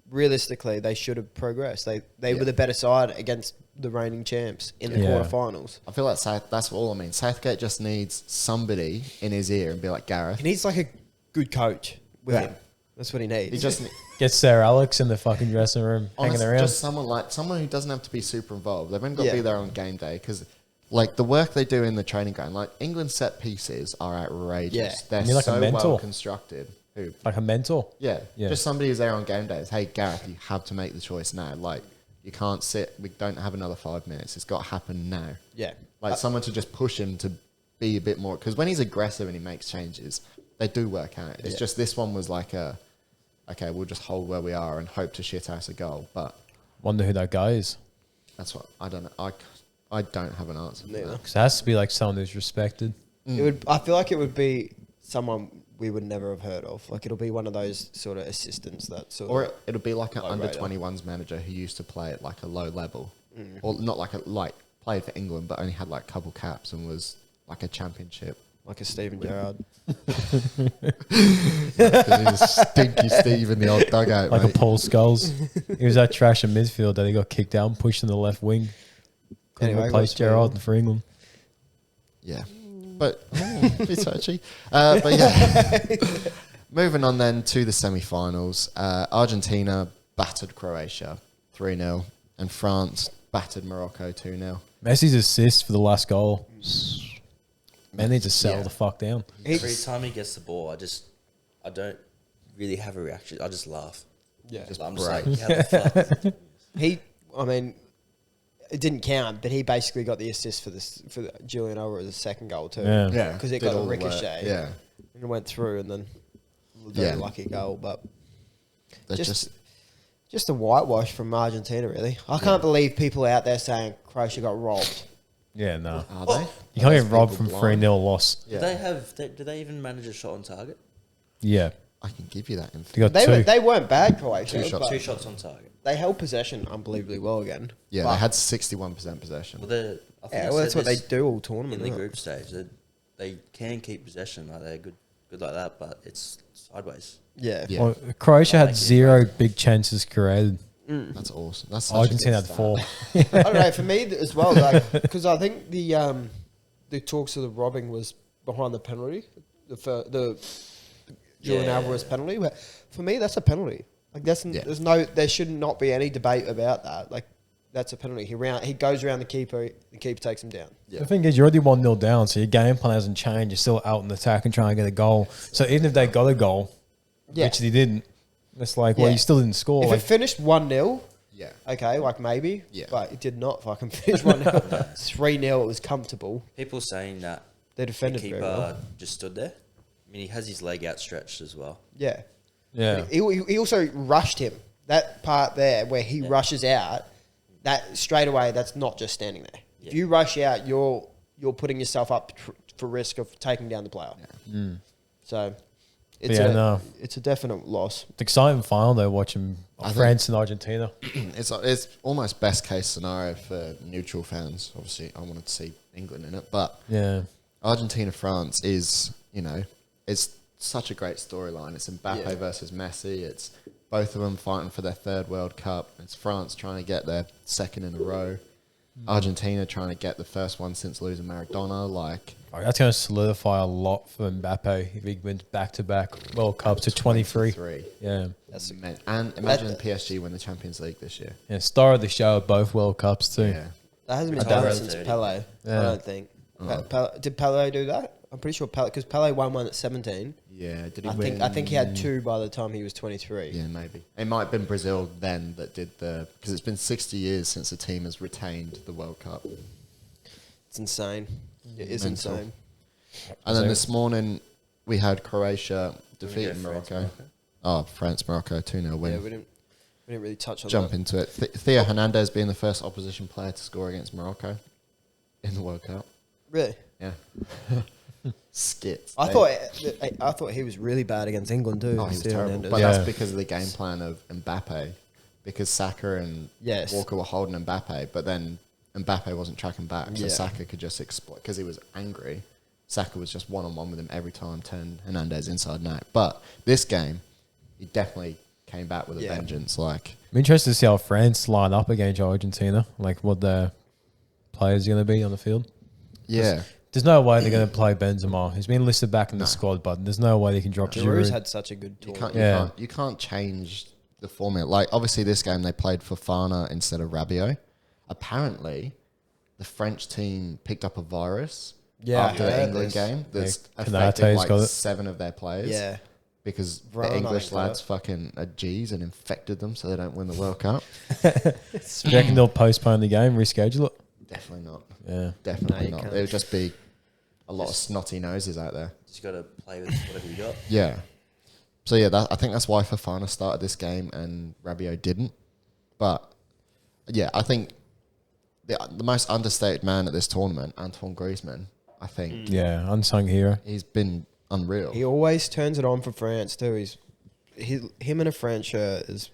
realistically, they should have progressed. They were the better side against the reigning champs in the Yeah. quarterfinals. I feel like that's all I mean. Southgate just needs somebody in his ear and be like, Gareth. He needs like a good coach with Yeah. him. That's what he needs. He just Get Sarah Alex in the fucking dressing room, hanging honestly, around. just someone who doesn't have to be super involved. They've only got to Yeah. be there on game day because, like, the work they do in the training ground, like England's set pieces are outrageous. Yeah. They're You need like a so mentor. well constructed. Who? Like a mentor. Yeah. Yeah. Just somebody who's there on game days. Hey, Gareth, you have to make the choice now. Like, you can't sit. We don't have another 5 minutes. It's got to happen now. yeah. Like, someone to just push him to be a bit more. Because when he's aggressive and he makes changes, they do work out. It's just this one was like okay, we'll just hold where we are and hope to shit house a goal. But Wonder who that guy is. that's what I don't know. I don't have an answer for Neither. that. Because it has to be like someone who's respected. It would. I feel like it would be someone we would never have heard of. Like it'll be one of those sort of assistants that sort Or of. it'll be like an Low under radar. 21s manager who used to play at like a low level, or not like played for England but only had like a couple caps and was like a championship. Like a Steven Gerrard. Stinky Steve in the old dugout, Like mate. a Paul Scholes. He was that trash in midfield that he got kicked out and pushed in the left wing. Couldn't Anyway, replace what's Gerrard for England. Yeah, but it's touchy. But yeah, moving on then to the semi-finals. Argentina battered Croatia 3-0, and France battered Morocco 2-0. Messi's assist for the last goal. Man needs to settle Yeah. the fuck down. Every time he gets the ball, I don't really have a reaction. I just laugh. Yeah. I'm just like, how the fuck? I mean, it didn't count, but he basically got the assist for Julian Alvarez's second goal too. Yeah. Yeah, Because it did got a all the work. ricochet. Yeah, And it went through and then very Yeah. lucky goal. But they're just a whitewash from Argentina, really. I can't believe people out there saying Croatia got robbed. Yeah, no. are they? You can't Those get robbed people from blind. 3-0 loss. Yeah. Do they even manage a shot on target? Yeah. I can give you that info. They got two. They weren't bad, Croatia. Two shots. but 2 shots on target. They held possession unbelievably well again. Yeah, But- they had 61% possession. Well, I think Yeah, I well, that's said what they this do all in tournament. the isn't it? group stage. They can keep possession, like they're good like that, but it's sideways. Yeah. Yeah. Well, Croatia had Like it, 0 big chances created. That's awesome. That's such Argentina a had good 4. start. I don't know. For me as well, like because I think the talks of the robbing was behind the penalty, the Julian Yeah. Alvarez penalty. But for me, that's a penalty. Like Yeah. there should not be any debate about that. Like that's a penalty. He goes around the keeper takes him down. The thing is, you're already 1-0 down, so your game plan hasn't changed. You're still out in attack and trying to get a goal. So even if they got a goal, which they didn't, it's like, well, you still didn't score. If it finished 1-0, okay, like maybe, but it did not fucking finish 1-0. 3-0, it was comfortable. People saying that they defended the very keeper well. just stood there. I mean, he has his leg outstretched as well. Yeah. Yeah. He also rushed him. That part there where he rushes out, that straight away, that's not just standing there. Yeah. If you rush out, you're putting yourself up for risk of taking down the player. So it's a definite loss. It's exciting final though, watching France and Argentina. It's almost best case scenario for neutral fans. Obviously, I wanted to see England in it, but Argentina France is, it's such a great storyline. It's Mbappe versus Messi. It's both of them fighting for their third World Cup. It's France trying to get their second in a row. Argentina trying to get the first one since losing Maradona. That's going to solidify a lot for Mbappe if he wins back-to-back World Cups to 23. Yeah. And imagine PSG win the Champions League this year. Yeah, star of the show at both World Cups too. Yeah. That hasn't been done since Pele, Yeah. I don't think. Did Pele do that? I'm pretty sure Pele, because Pele won one at 17. Yeah, did he win? I think he had 2 by the time he was 23. Yeah, maybe. It might have been Brazil then that did because it's been 60 years since a team has retained the World Cup. It's insane. It is Mental. insane. And then this morning we had Croatia defeating France, Morocco. Oh, France-Morocco 2-0 win. Yeah, we didn't really touch on Jump that. into it. Theo Hernandez being the first opposition player to score against Morocco in the World Cup. Really? Yeah. Skits. I thought he was really bad against England too. Oh, he was Theo terrible. Hernandez. But that's because of the game plan of Mbappe. Because Saka and Yes. Walker were holding Mbappe, but then Mbappe wasn't tracking back, so Yeah. Saka could just exploit. Because he was angry, Saka was just one-on-one with him every time, turn Hernandez inside net. But this game, he definitely came back with a vengeance. I'm interested to see how France line up against Argentina, like what their players are going to be on the field. Yeah. There's no way they're going to play Benzema. He's been listed back in the squad, but there's no way they can drop Giroud's Giroud. had such a good You tournament. can't change the formula. Like, obviously, this game they played Fofana instead of Rabiot. Apparently, the French team picked up a virus after the England game that's affected Kanate's like got it. 7 of their players. Yeah. Because the Verona English got lads it. fucking are G's and infected them so they don't win the World Cup. Do you reckon they'll postpone the game, reschedule it? Definitely not. Yeah. Definitely you not. can't. It would just be a lot of snotty noses out there. Just got to play with whatever you got. Yeah. So, yeah, I think that's why Fofana started this game and Rabiot didn't. But, yeah, I think the most understated man at this tournament, Antoine Griezmann, I think. Yeah, unsung hero. He's been unreal. He always turns it on for France too. Him in a French shirt is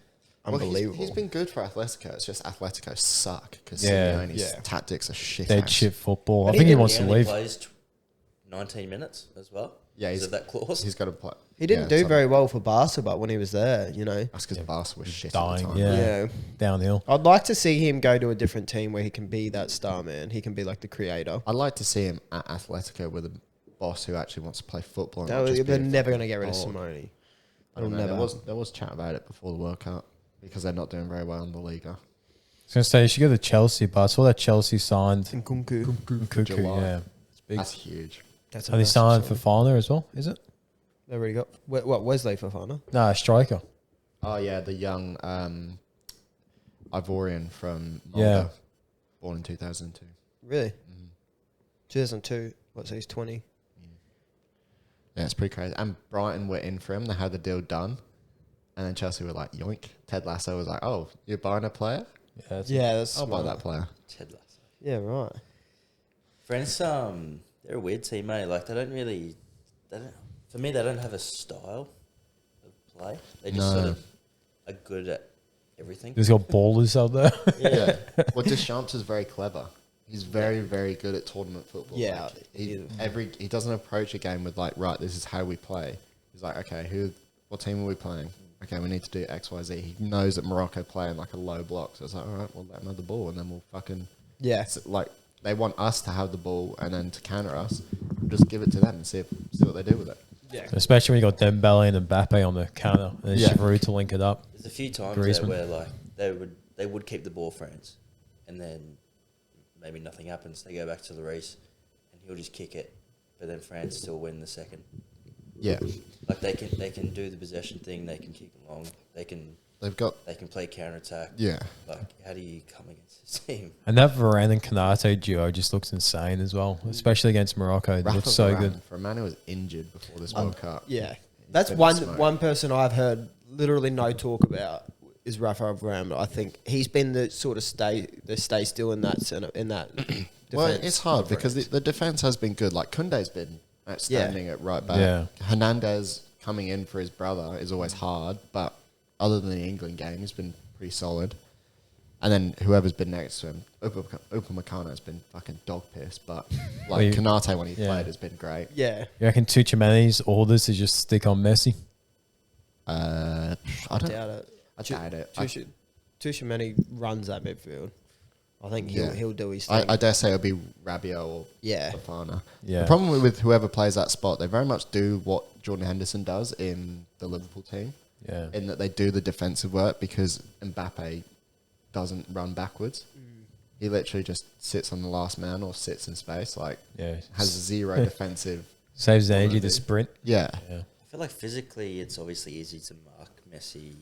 unbelievable. He's been good for Atletico. It's just Atletico suck because Yeah. Simeone's tactics are shit. Dead shit football. But I think he he wants He to only leave. plays 19 minutes as well. Yeah, Is it that clause? He's got to play. He didn't do very well for Barca, but when he was there, That's because Barca was shit Dying, at the time. yeah. Downhill. I'd like to see him go to a different team where he can be that star man. He can be like the creator. I'd like to see him at Atletico with a boss who actually wants to play football. And No, not just be they're a never fucking going to get rid of dog. Simone. I don't It'll know. never There was chat about it before the World Cup because they're not doing very well in the Liga. I was going to say, you should go to Chelsea, but I saw that Chelsea signed Nkunku. Cuckoo. July. Yeah. It's big. That's huge. That's Are they signed for Fofana as well, is it? They already got what Wesley Fofana? No, striker. Oh yeah, the young Ivorian from Malta, Yeah. born in 2002. Really? 2002. What's he's 20? Yeah, it's pretty crazy. And Brighton were in for him. They had the deal done. And then Chelsea were like, yoink. Ted Lasso was like, oh, you're buying a player? Yeah, That's I'll buy smart. that player. Ted Lasso. Yeah, right. France, they're a weird team, mate. Like, they don't, for me, they don't have a style of play. They just No. sort of are good at everything. He's got ballers out there. Yeah. Well, Deschamps is very clever. He's very, very good at tournament football. Yeah. Like, he doesn't approach a game with like, right, this is how we play. He's like, okay, what team are we playing? Okay, we need to do X, Y, Z. He knows that Morocco play in like a low block, so it's like, all right, we'll let them have the ball, and then we'll fucking like they want us to have the ball, and then to counter us, we'll just give it to them and see what they do with it. Yeah. Especially when you got Dembele and Mbappe on the counter, and then Yeah. Giroud to link it up. There's a few times Griezmann. there where like they would keep the ball, France, and then maybe nothing happens. They go back to Lloris, and he'll just kick it, but then France still win the second. Yeah. Like they can do the possession thing. They can kick along. They can play counter attack. Yeah. Like how do you come against this team? And that Varane and Konate duo just looks insane as well, especially against Morocco. It looks so good. For a man who was injured before this World Cup. Yeah. he's That's been one smoked. one person I've heard literally no talk about is Rafa Varane. I think he's been the sort of stay still in that center, in that defense. Well, it's hard because the defense has been good. Like Koundé's been outstanding at right back. Yeah. Hernandez coming in for his brother is always hard, but other than the England game, he's been pretty solid. And then whoever's been next to him, Upamecano has been fucking dog piss, but like Konate when he played has been great. Yeah. You reckon Tuchemani's orders is just stick on Messi? I don't Doubt it. I doubt it. Tuchemani runs that midfield. I think Yeah. he'll do his thing. I dare say it'll be Rabiot or Yeah. Fofana. Yeah. The problem with whoever plays that spot, they very much do what Jordan Henderson does in the Liverpool team, Yeah. in that they do the defensive work because Mbappe doesn't run backwards. He literally just sits on the last man or sits in space, like Yeah. has zero defensive. Saves the energy to ability. sprint. Yeah. Yeah. I feel like physically it's obviously easy to mark Messi,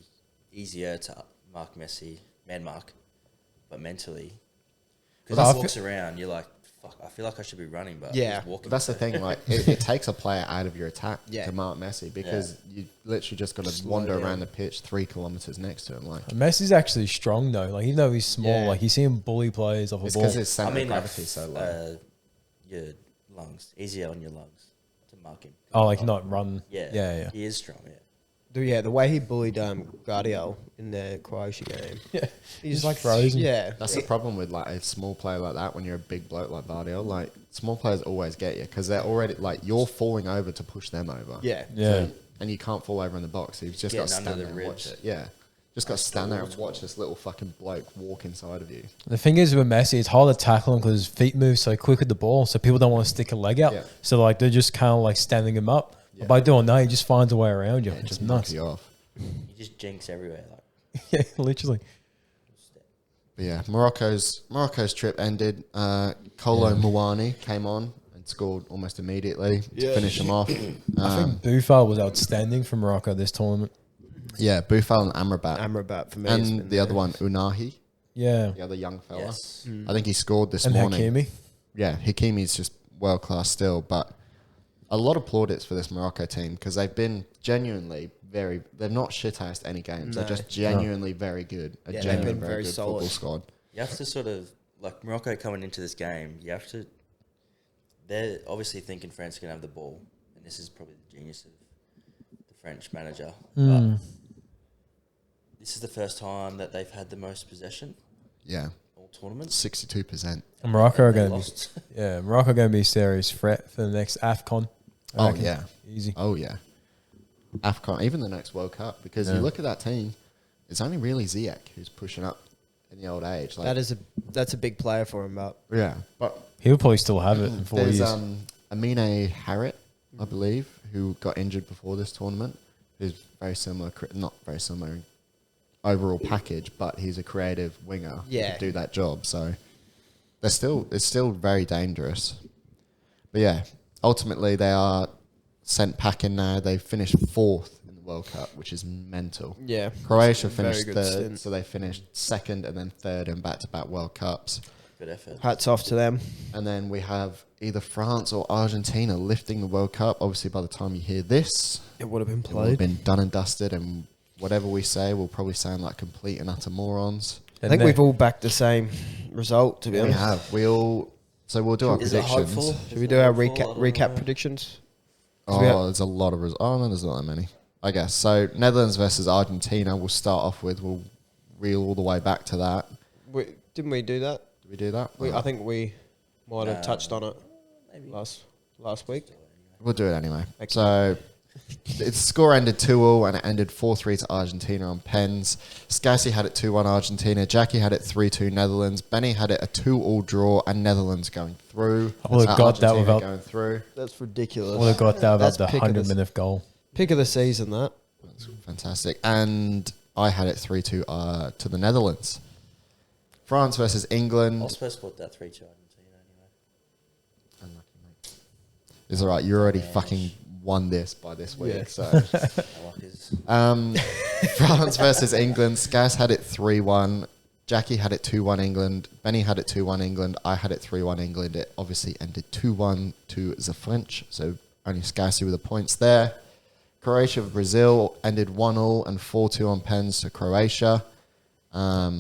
easier to mark Messi, man mark, but mentally, because Well, he walks around, you're like, fuck, I feel like I should be running, but Yeah. he's walking. But that's the thing, like it takes a player out of your attack Yeah. to mark Messi because you literally just got to wander down. around the pitch 3 kilometers next to him. Like Messi's actually strong though. Like even though he's small, Yeah. like you see him bully players off a it's ball. because his center I mean, of like, gravity is so low. your lungs, easier on your lungs to mark him. Oh, like not run. Yeah, Yeah. He is strong. Yeah. The way he bullied Guardiola in the Croatia game. Yeah. He's Just like frozen. Yeah. That's the problem with like a small player like that when you're a big bloke like Vardio. Like small players always get you because they're already like you're falling over to push them over. Yeah. Yeah. And you can't fall over in the box. So you've just got to Getting under stand the there and watch ribs. it. Yeah. Just got to stand there and watch this little fucking bloke walk inside of you. The thing is with Messi, it's hard to tackle him because his feet move so quick with the ball, so people don't want to stick a leg out. Yeah. So like they're just kind of like standing him up. Yeah. But by doing that, he just finds a way around you. Yeah, It's just just knocks nuts. you off. He just jinks everywhere. Like Yeah, literally. But yeah, Morocco's trip ended. Kolo Muani came on and scored almost immediately to finish him off. I think Buffal was outstanding for Morocco this tournament. Yeah, Boufal and Amrabat. Amrabat for me. has been And the other one, Unahi, Yeah. the other young fella. yes, I think he scored this And morning. Hakimi. Yeah, Hakimi's just world class still, but a lot of plaudits for this Morocco team because they've been genuinely they've not shit-housed any games. They're No. just genuinely very good. A Yeah, they've genuinely been very very good solid. football squad. you have to sort of like Morocco coming into this game. You have to. They're obviously thinking France can have the ball, and this is probably the genius of the French manager. But this is the first time that they've had the most possession Yeah, all tournaments. 62%. And Morocco are They going to lost. be, Morocco going to be a serious threat for the next AFCON. I Oh, reckon. yeah. Easy. Oh, yeah. AFCON, even the next World Cup, because you Yeah. look at that team, it's only really Ziyech who's pushing up in the old age. Like, that's a big player for him, but yeah, but He'll probably still have it in 4 there's years. Amine Harrit, I believe, who got injured before this tournament, who's very similar, not very similar in overall package, but he's a creative winger who Yeah. could do that job. So it's still very dangerous. But yeah, ultimately they are sent packing now. They finished 4th in the World Cup, which is mental. yeah. Croatia Very finished good 3rd, stint. so they finished 2nd and then 3rd in back-to-back World Cups. Good effort. Hats off to them. And then we have either France or Argentina lifting the World Cup. Obviously, by the time you hear this, It would have been it will have played. been done and dusted, and whatever we say will probably sound like complete and utter morons. I think we've all backed the same result, to be We honest. have. So we'll do our Is it predictions. hopeful? Should we do our recap predictions? Oh, we have- there's a lot of Oh, no, there's not that many. I guess. So Netherlands versus Argentina we'll start off with. We'll reel all the way back to that. Didn't we do that? Did we do that? I think we might have No. touched on it Maybe. last week. We'll do it anyway. Okay. So its score ended 2-0 and it ended 4-3 to Argentina on pens. Scassi had it 2-1 Argentina. Jackie had it 3-2 Netherlands. Benny had it a 2-2 draw and Netherlands going through. I would have got that Argentina without. going through. That's ridiculous. Would have got that That's without the pick of the 100-minute goal. Pick of the season, that. That's fantastic. And I had it 3-2 to the Netherlands. France versus England. I was supposed to put that 3-2 Argentina anyway. Unlucky, mate. It's all right. You already Yeah. fucking won this by this week. Yeah. So, My luck is France versus England. Skaz had it 3-1. Jackie had it 2-1 England. Benny had it 2-1 England. I had it 3-1 England. It obviously ended 2-1 to the French. So only Skazzy with the points there. Croatia Brazil ended 1-1 and 4-2 on pens to Croatia. Where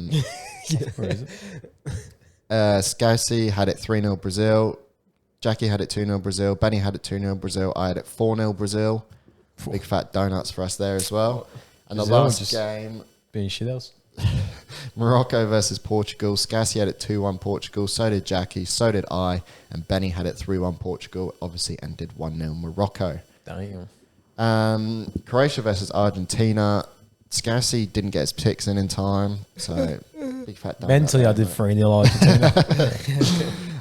is it? Skazzy had it 3-0 Brazil. Jackie had it 2-0 Brazil. Benny had it 2-0 Brazil. I had it 4-0 Brazil. Big fat donuts for us there as well. And the Brazil last just- game, Being shit else. Morocco versus Portugal. Skazzy had it 2-1 Portugal. So did Jackie. So did I. And Benny had it 3-1 Portugal. Obviously ended 1-0 Morocco. Damn. Croatia versus Argentina. Skazzy didn't get his picks in time. So big fat donut. Mentally, there, I did mate. 3-0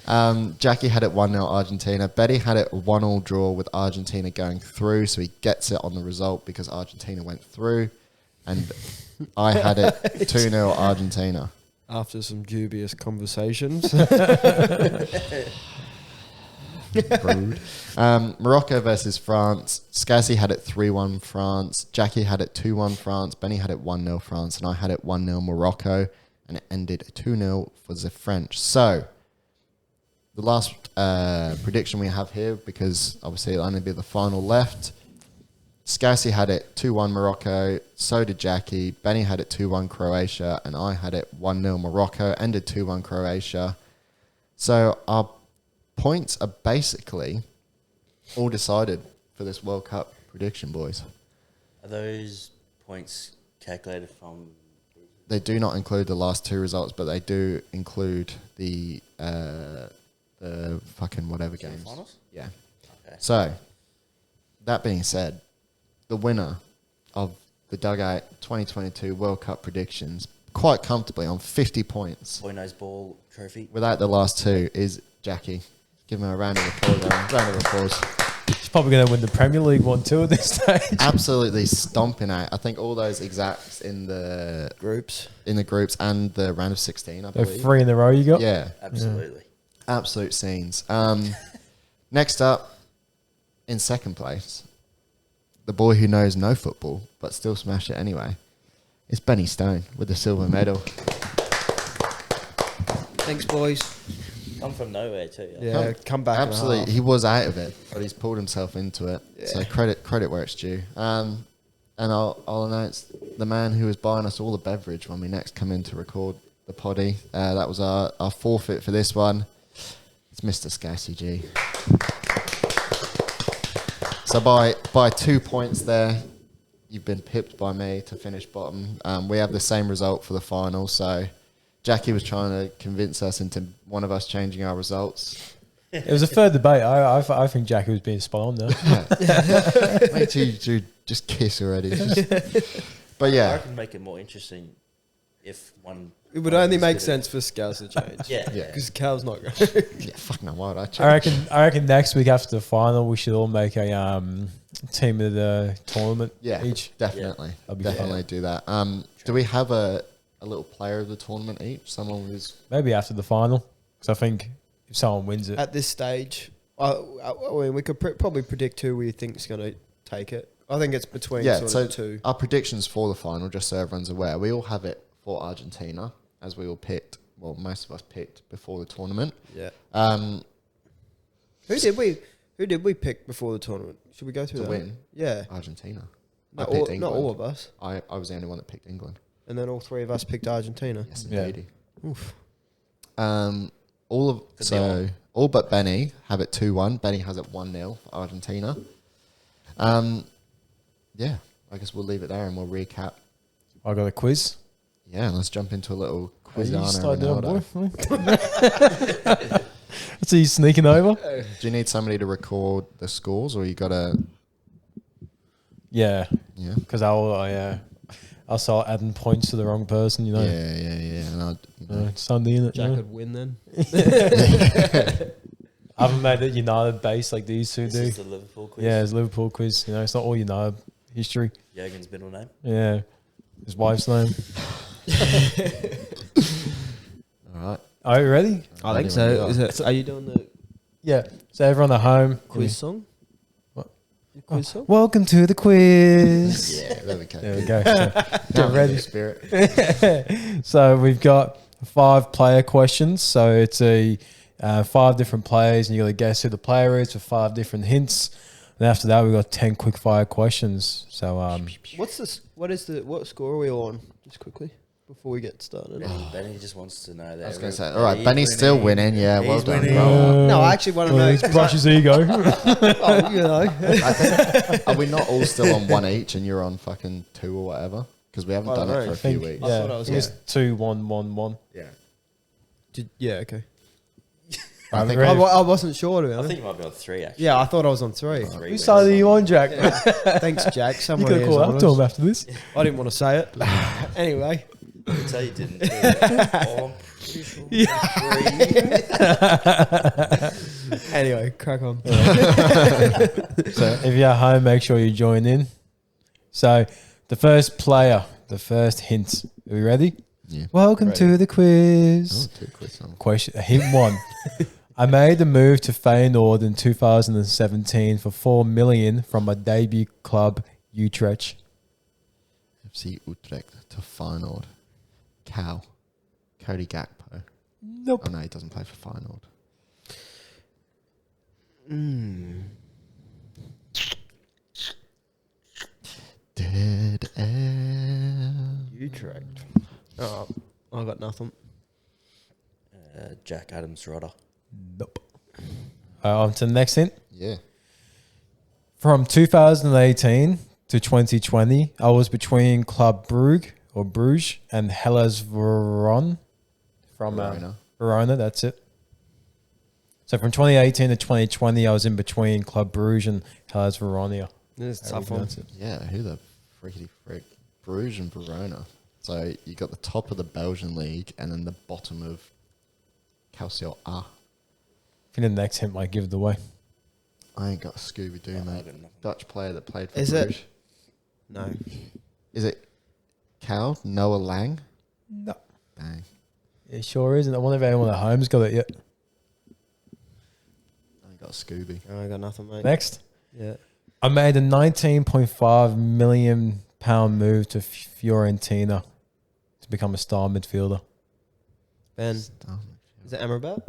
Argentina. Jackie had it 1-0 Argentina. Betty had it 1-1 draw with Argentina going through, so he gets it on the result because Argentina went through. And I had it 2-0 Argentina. After some dubious conversations. Rude. Morocco versus France. Skazzy had it 3-1 France. Jackie had it 2-1 France. Benny had it 1-0 France. And I had it 1-0 Morocco. And it ended 2-0 for the French. So, the last prediction we have here, because obviously it'll only be the final left. Skazzy had it 2-1 Morocco. So did Jackie. Benny had it 2-1 Croatia. And I had it 1-0 Morocco. Ended 2-1 Croatia. So, our points are basically all decided for this World Cup prediction, boys. Are those points calculated from? They do not include the last two results, but they do include the fucking whatever games. Finals? Yeah. Okay. So, that being said, the winner of the Dugout 2022 World Cup predictions, quite comfortably on 50 points, Boy knows ball trophy. without the last two, is Jackie. Give him a round of applause. Round of applause. He's probably going to win the Premier League 1-2 at this stage. Absolutely stomping out. I think all those exacts in the Groups. groups and the round of 16, I So believe. 3 in a row you got? Yeah, Absolutely. absolute scenes. Next up, in second place, the boy who knows no football but still smashed it anyway, is Benny Stone with the silver medal. Thanks, boys. Come from nowhere too. Yeah, come back. Absolutely, he was out of it, but he's pulled himself into it. So credit where it's due. And I'll announce the man who was buying us all the beverage when we next come in to record the poddy. That was our forfeit for this one. It's Mr. Scassy G. So by 2 points there, you've been pipped by me to finish bottom. We have the same result for the final. So Jackie was trying to convince us into one of us changing our results. It was a fair debate. I think Jackie was being spot on there. Wait till you just kiss already. But I yeah, can make it more interesting if one. It would only make sense for Scouts to change. Yeah. Yeah. Because Cal's not going. yeah, fuck no, why would I check? I reckon next week after the final we should all make a team of the tournament each. Definitely, That'd be definitely do that. Do we have a little player of the tournament each? Someone who's Maybe after the final, because I think if someone wins it, At this stage, I mean, we could probably predict who we think's going to take it. I think it's between yeah. sort So of two. our predictions for the final, just so everyone's aware, we all have it for Argentina, as we all picked. Well, most of us picked before the tournament. Yeah. Um, Who did we pick before the tournament? Should we go through To that? win? Yeah. Argentina. Not I picked all, England. not all of us. I was the only one that picked England. And then all three of us picked Argentina. Yes, Yeah. indeed. Oof. All but Benny have it 2-1. Benny has it 1-0 for Argentina. Yeah, I guess we'll leave it there and we'll recap. I got a quiz. Yeah, let's jump into a little You Quizano start doing, Ronaldo. boy. So you sneaking over? Do you need somebody to record the scores, or you gotta? Yeah, Yeah, because I'll start adding points to the wrong person. You know, yeah. And Sunday in it. Jack You know? would win then. I haven't made it United based like these two This do. is the Liverpool quiz. Yeah, it's Liverpool quiz. You know, it's not all United history. Jurgen's middle name. Yeah, his wife's name. Are you ready? I think Anyone so. got? Is it? Are you doing the Yeah. So everyone at home, quiz song? What? The quiz song? welcome to the quiz. Yeah, there we go. There we go. So, Now get I'm ready. in the spirit. So we've got 5 player questions. So it's a 5 different players, and you got to guess who the player is with 5 different hints. And after that, we've got 10 quick fire questions. So What's this? What score are we on? Just quickly before we get started. Benny just wants to know that. I was going to say, all right, Benny's still winning. Yeah, well He's done, winning. bro. No, I actually want to know. let's brush his ego. Oh, you know. I think, are we not all still on 1 each and you're on fucking 2 or whatever? Because we haven't I done don't it know. for a few think- weeks. I thought I was It's 2, 1, 1, 1. Yeah. Yeah. Okay. I think I wasn't sure to be I honest. think you might be on 3 actually. Yeah, I thought I was on 3. 3 Whose side are you on, Jack? Thanks, Jack. You Someone could have here's called on up to us. him after this. I didn't want to say it. Anyway. I can tell you didn't. Oh, I'm pretty sure. Anyway, crack on. So if you're at home, make sure you join in. So the first player, the first hint. Are we ready? Yeah. Welcome Ready. to the quiz. Oh, 2 quiz on. Question hint 1. I made the move to Feyenoord in 2017 for 4 million from my debut club Utrecht. FC Utrecht to Feyenoord. Cody Gakpo. Nope. Oh no, he doesn't play for Feyenoord. Dead air. Utrecht. Oh, I got nothing. Jack Adams Rodder. Nope. On to the next hint. Yeah. From 2018 to 2020, I was between Club Brugge or Bruges and Hellas Verona. From Verona. Verona, that's it. So from 2018 to 2020, I was in between Club Bruges and Hellas Verona. This is a How tough we one. pronounce it. Yeah, who the frickety frick? Bruges and Verona. So you got the top of the Belgian league and then the bottom of Calcio A. I think the next hint might give it away. I ain't got a Scooby Doo, I've mate. got nothing. Dutch player that played for Is Bruges. it? No. Is it Cal? Noah Lang? No. Dang. It sure isn't. I wonder if anyone at home's got it yet. I ain't got a Scooby. I got nothing, mate. Next. Yeah. I made a £19.5 million move to Fiorentina to become a star midfielder. Ben. Oh, Is it Amrabat?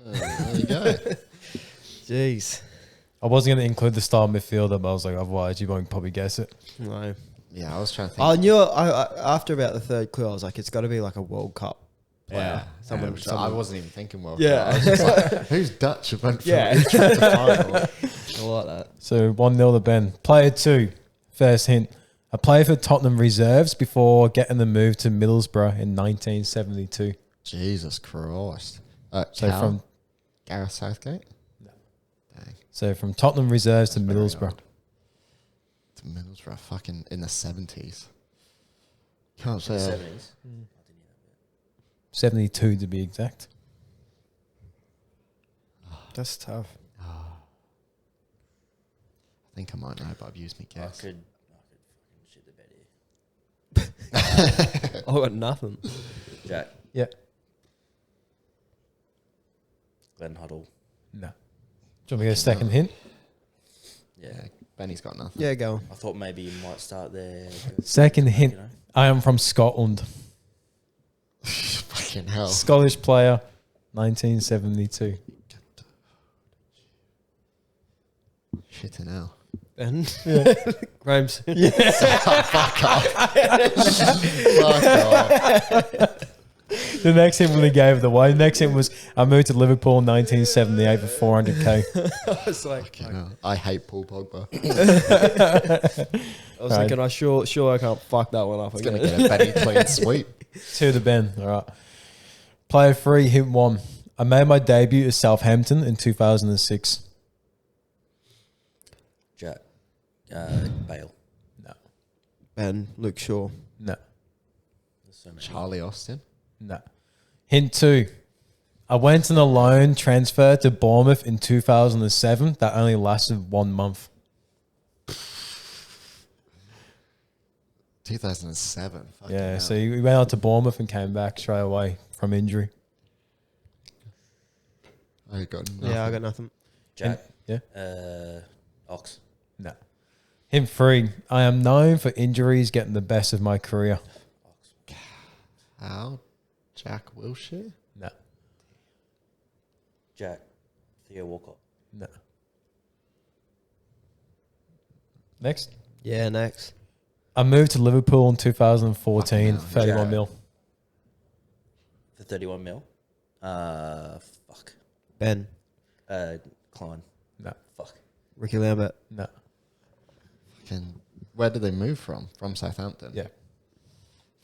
there you go. Jeez. I wasn't going to include the star midfielder, but I was like, otherwise you won't probably guess it. No. Yeah, I was trying to think. I knew after about the third clue, I was like, it's got to be like a World Cup player. Someone, Someone. I wasn't even thinking World Yeah. Cup. I was just like, who's Dutch? Went from Yeah. Utrecht to Feyenoord? I like that. So 1-0 to Ben. Player 2, first hint. I played for Tottenham reserves before getting the move to Middlesbrough in 1972. Jesus Christ. So Cal? from Gareth Southgate? No. Dang. so from Tottenham reserves to That's very Middlesbrough. old. To Middlesbrough, fucking in the 70s. Can't say. 70s. 72 to be exact. That's tough. I think I might know, but I've used my I guess. could fucking shit the bed here. I got nothing. Jack. Yeah. Glenn Huddle. No. Do you want me to get a second hint? Yeah. Yeah, Benny's got nothing. Yeah, go on. I thought maybe you might start there. Second hint. You know? I am from Scotland. Fucking hell. Scottish player, 1972. Shitting hell. Ben. Yeah. Grimes. Fuck off. Fuck off. The next hint really gave it away. The next hint was I moved to Liverpool in 1978 for 400k. I was like, Fucking hell. I hate Paul Pogba. I was Right. thinking, I sure I can't fuck that one up It's again. going to get a Benny clean sweep. 2 to Ben. All right. Player 3, hint 1. I made my debut at Southampton in 2006. Jack. Bale. No. Ben, Luke Shaw. No. There's so many. Charlie Austin. No. Hint 2. I went on a loan transfer to Bournemouth in 2007 that only lasted 1 month. 2007. Fucking Yeah, hell. so he went out to Bournemouth and came back straight away from injury. I got nothing. Yeah, I got nothing. Jack. Yeah. Ox. No. Him three. I am known for injuries getting the best of my career. How? Jack Wilshere? No. Jack. Theo Walcott. No. Next. Yeah, next. I moved to Liverpool in 2014, Fucking hell. 31 Yeah. mil. For 31 mil. Fuck. Ben. Klein. No. Fuck. Ricky Lambert. No. Fucking, where did they move from? From Southampton? Yeah.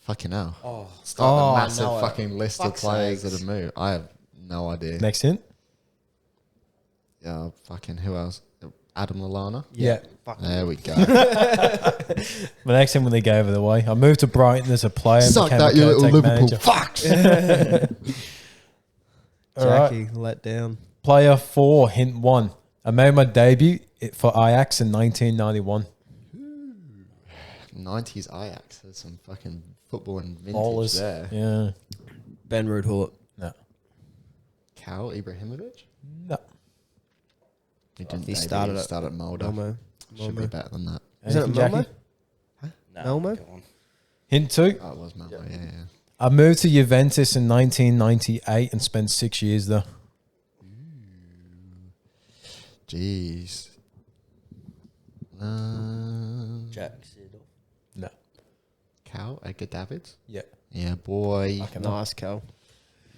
Fucking hell. Oh. Start Oh, a I massive know it. fucking list of Fuck's players sakes. that have moved. I have no idea. Next hint. Yeah, fucking who else? Adam Lallana? Yeah. Fuck. There we go. The next him when they go over the way. I moved to Brighton as a player. And Suck became that, a you little caretaker Liverpool manager. fucks. All right. Jackie let down. Player 4, hint 1. I made my debut for Ajax in 1991. 90s Ajax. There's some fucking football and vintage Ballers. there. Yeah. Ben Rudhullet. No. Cal Ibrahimovic? No. He didn't. He started at at Molde. Malmo. Should be Malmo. better than that. Is it Anything, Malmo? Jackie? No. Elmo? Go on. Hint 2. Oh, it was Malmo. Yeah, yeah. I moved to Juventus in 1998 and spent 6 years there. Jeez. Jack Seedorf. No. Cal Edgar Davids. Yeah. Yeah, boy. Fucking Nice, Cal.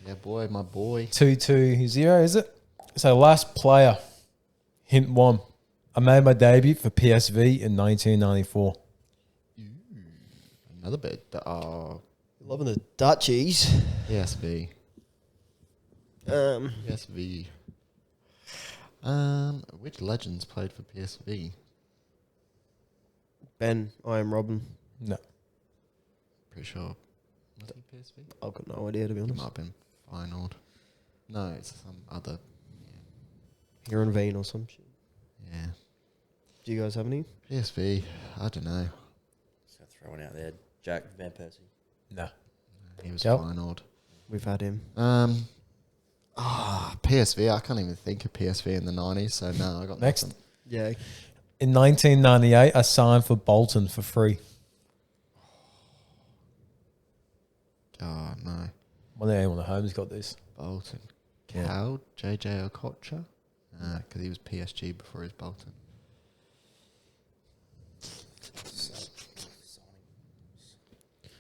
Yeah, boy. My boy. 2-2-0, is it? So last player, hint 1. I made my debut for PSV in 1994. Another bit. Loving the Dutchies. PSV. PSV. Which legends played for PSV? Ben, I am Robin. No. Pretty sure. Was he PSV? I've got no idea, to be It honest. might have been Feyenoord. No, it's some other. You're in Veen or some shit. Yeah. Do you guys have any? PSV. I don't know. Just gonna throw one out there. Jack Van Persie. No. He was Cal? Feyenoord. We've had him. PSV. I can't even think of PSV in the 90s. So no, I got Next. nothing. Yeah. In 1998, I signed for Bolton for free. Oh no. Well, anyone at home's got this. Bolton. Yeah. Cal, JJ Okocha. Because he was PSG before he was Bolton.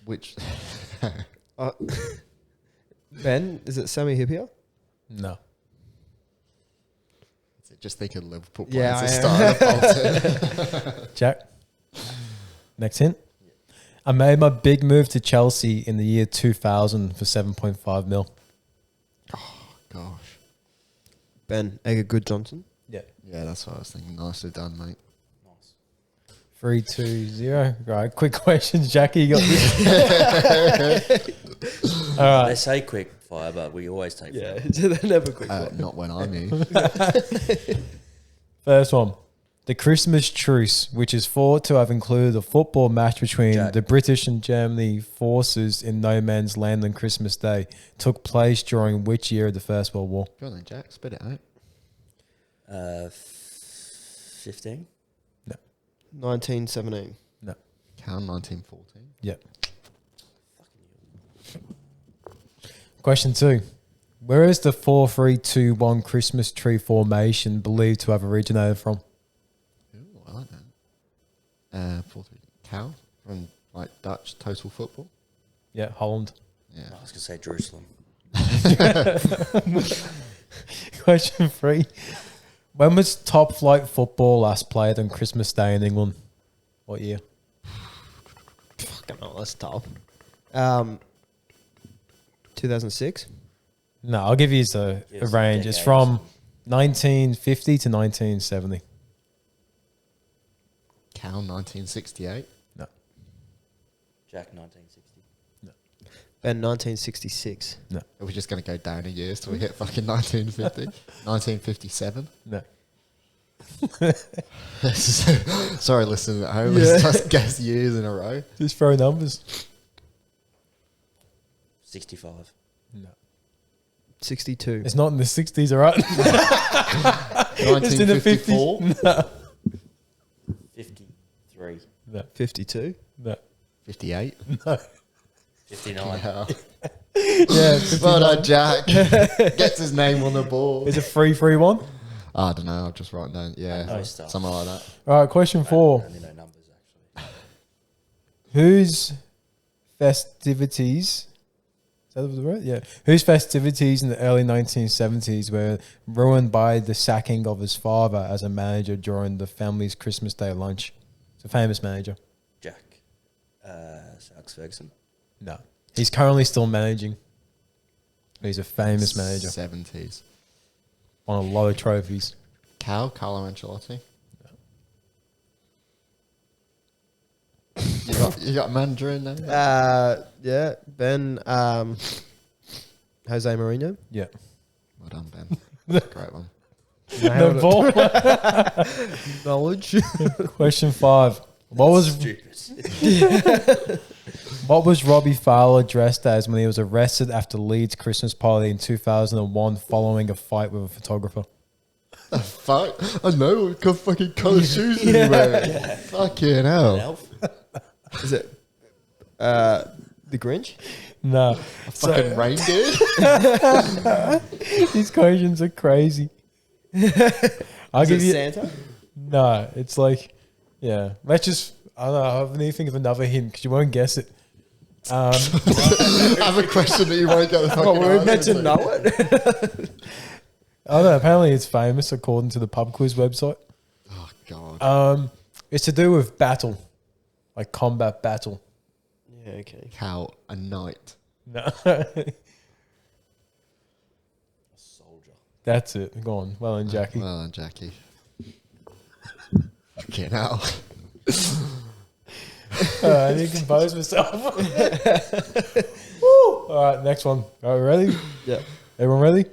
Which Ben, is it Sammy Hippier? No. just think of Liverpool Yeah, players I that started at Bolton. Jack. Next hint. I made my big move to Chelsea in the year 2000 for 7.5 mil. Gosh. Ben, Edgar Good Johnson. Yeah. Yeah, that's what I was thinking. Nicely done, mate. Nice. 3-2-0. Right, quick questions, Jackie. You got this. All right. They say quick fire, but we always take fire. they're never quick. Not when I move. First one. The Christmas truce, which is thought to have included a football match between Jack. the British and Germany forces in no man's land on Christmas Day, took place during which year of the First World War? Go on then, Jack. Spit it out. 15. 1917. Cal 1914. Yep. Question 2. Where is the 4-3-2-1 Christmas tree formation believed to have originated from? Ooh, I like that. 4-3. Cal from like Dutch total football. Yeah, Holland. Yeah. I was going to say Jerusalem. Question 3. When was top flight football last played on Christmas Day in England? What year? Fucking hell, that's tough. 2006. No, I'll give you a Yes, range. It's decades. from 1950 to 1970. Cal 1968. No. Jack 1960. Ben, 1966. Are we just going to go down a year till we hit fucking 1950? 1957. No. Sorry, listening at home. Let's just guess years in a row. Just throw numbers. 65. No. 62. It's not in the 60s, all right? It's in the 1954. 50s. No. 53. No. 52. No. 58. No. 59. Yeah. Yeah. Well done, Jack. Gets his name on the board. Is it 3-3-1? I don't know. I'll just write down. Yeah, No stuff. something like that. All right, question 4. I only know numbers, actually. Whose festivities... Is that the word? Yeah. Whose festivities in the early 1970s were ruined by the sacking of his father as a manager during the family's Christmas Day lunch? It's a famous manager. Jack. Alex Ferguson. No. He's currently still managing. He's a famous manager. 70s. Won a lot of trophies. Carlo Ancelotti. You got a manager in there? Yeah. Ben. Jose Mourinho. Yeah. Well done, Ben. Great one. No ball. Knowledge. Question 5. What was Stupid. What was Robbie Fowler dressed as when he was arrested after Leeds' Christmas party in 2001 following a fight with a photographer? The fuck? I know what fucking colour shoes are you wearing. Fucking An hell. elf. Is it the Grinch? No. Fucking reindeer? These questions are crazy. I'll Is give it you... Santa? No, it's like... Yeah. Let's just... I don't know. I need to think of another hint because you won't guess it. I have a question that you won't get the fucking Well, we're answer meant to know it. I don't know. Apparently it's famous according to the pub quiz website. Oh, God. It's to do with battle. Like combat battle. Yeah, okay. Cow, a knight. No. A soldier. That's it. Go on. Well done, Jackie. Well done, Jackie. Fucking hell. I need to compose myself. Woo! All right, next one. Are we ready? Yeah. Everyone ready?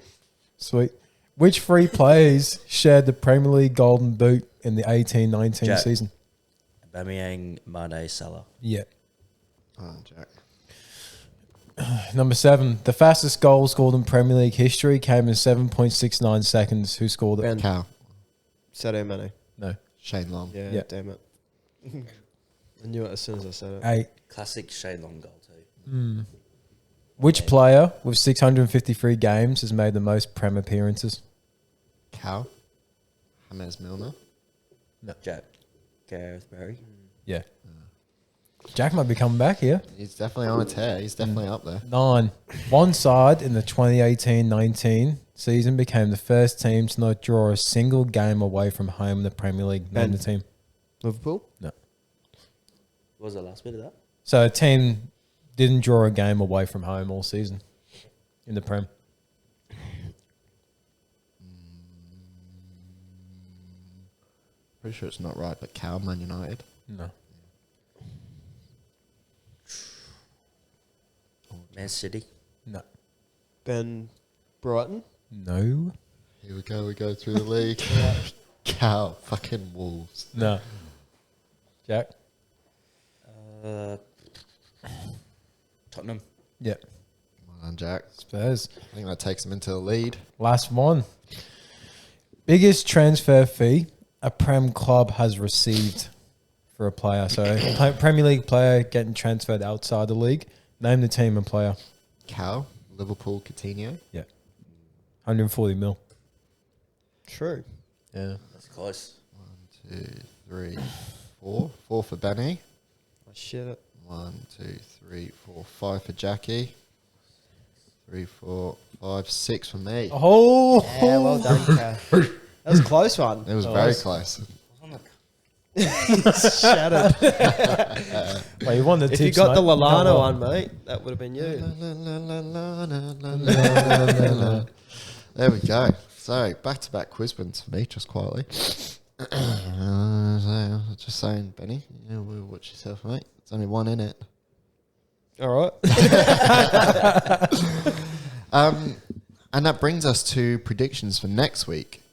Sweet. Which 3 players shared the Premier League Golden Boot in the 18-19 Jack. season? Bamiyang, Mane, Salah. Yeah. Oh, Jack. Number 7. The fastest goal scored in Premier League history came in 7.69 seconds. Who scored it? Ben. Cow. Sadio Mane. No. Shane Long. Yeah, Yeah. damn it. I knew it as soon as I said it. 8. Classic Shane Long goal, too. Which player with 653 games has made the most Prem appearances? Cow. James Milner. Jack. Gareth Barry. Yeah. Jack might be coming back here. He's definitely on a tear. He's definitely up there. 9. One side in the 2018-19 season became the first team to not draw a single game away from home in the Premier League. Name the team. Liverpool? No. What was the last bit of that? So a team didn't draw a game away from home all season in the Prem. Pretty sure it's not right, but Cow, Man United. No. Man City. No. Ben Brighton? No. Here we go. We go through the league. Cow. Fucking Wolves. No. Jack? Tottenham. Yeah. Well done, Jack. Spurs. I think that takes him into the lead. Last one. Biggest transfer fee a Prem club has received for a player. So a Premier League player getting transferred outside the league. Name the team and player. Cow. Liverpool. Coutinho. Yeah. 140 mil. True. Yeah. That's close. 1, 2, 3, 4. 4 for Benny. I shit it. 1, 2, 3, 4, 5 for Jackie. 3, 4, 5, 6 for me. Oh! Yeah, well done, Cal. That was a close one. It was very close. Shattered. Well, you won the If tips, you got mate. the Lallana Come one, mate, that would have been you. There we go. So, back-to-back quiz wins for me, just quietly. Just saying, Benny, you know, watch yourself, mate. There's only one in it. All right. And that brings us to predictions for next week,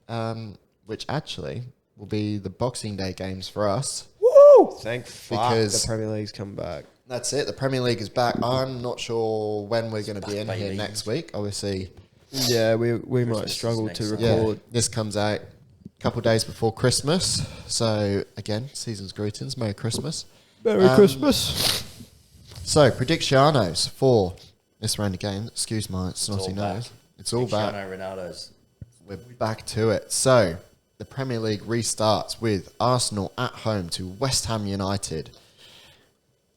which actually will be the Boxing Day games for us. Woo! Thank fuck Because- the Premier League's come back. That's it. The Premier League is back. I'm not sure when we're going to be in here baby. next week. Obviously, Yeah, we might Christmas struggle is to next record. this comes out a couple of days before Christmas. So, again, season's greetings. Merry Christmas. Merry Christmas. So, predictionos for this round of games. Excuse my snotty all nose. back. It's all back. Cristiano Ronaldo's. We're back to it. So, the Premier League restarts with Arsenal at home to West Ham United.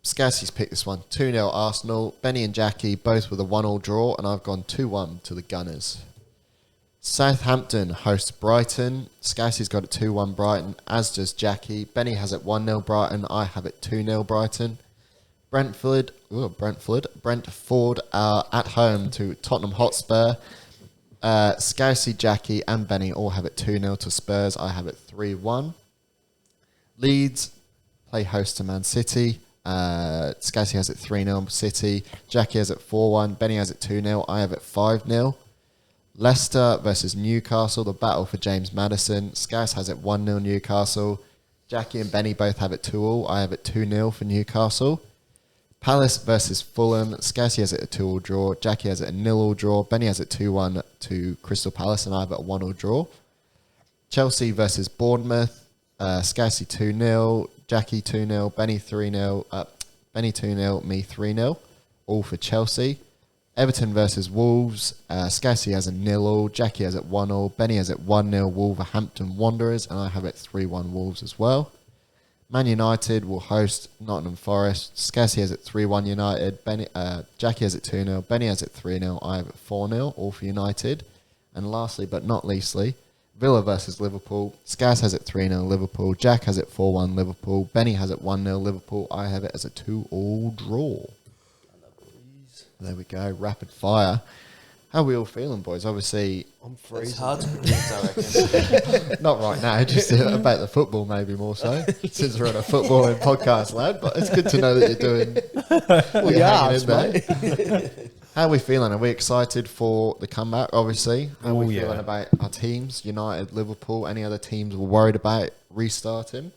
Scassy's picked this one. 2-0 Arsenal. Benny and Jackie both with a 1-1 draw, and I've gone 2-1 to the Gunners. Southampton host Brighton. Scassy's got it 2-1 Brighton, as does Jackie. Benny has it 1-0 Brighton. I have it 2-0 Brighton. Brentford at home to Tottenham Hotspur. Scousey, Jackie and Benny all have it 2-0 to Spurs. I have it 3-1. Leeds play host to Man City. Scousey has it 3-0 City. Jackie has it 4-1. Benny has it 2-0. I have it 5-0. Leicester versus Newcastle, the battle for James Maddison. Scouse has it 1-0 Newcastle. Jackie and Benny both have it 2-2. I have it 2-0 for Newcastle. Palace versus Fulham. Scousey has it a 2-2 draw. Jackie has it a 0-0 draw. Benny has it 2-1 to Crystal Palace, and I have it a 1-0 draw. Chelsea versus Bournemouth. Scousey 2-0. Jackie 2-0. Benny 3-0. Benny 2-0. Me 3-0. All for Chelsea. Everton versus Wolves. Scousey has a 0-0. Jackie has it 1-0. Benny has it 1-0 Wolverhampton Wanderers, and I have it 3-1 Wolves as well. Man United will host Nottingham Forest. Scousey has it 3-1 United. Jackie has it 2-0. Benny has it 3-0. I have it 4-0, all for United. And lastly, but not leastly, Villa versus Liverpool. Scouse has it 3-0 Liverpool. Jack has it 4-1 Liverpool. Benny has it 1-0 Liverpool. I have it as a 2-2 draw. There we go. Rapid fire. How are we all feeling, boys? Obviously, I'm It's freezing. hard to predict, I reckon. not right now, just about the football maybe more so, since we're on a footballing podcast, lad. But it's good to know that you're doing Well, yeah, mate. How are we feeling? Are we excited for the comeback, obviously? How are we Oh, yeah. feeling about our teams? United, Liverpool, any other teams we're worried about restarting?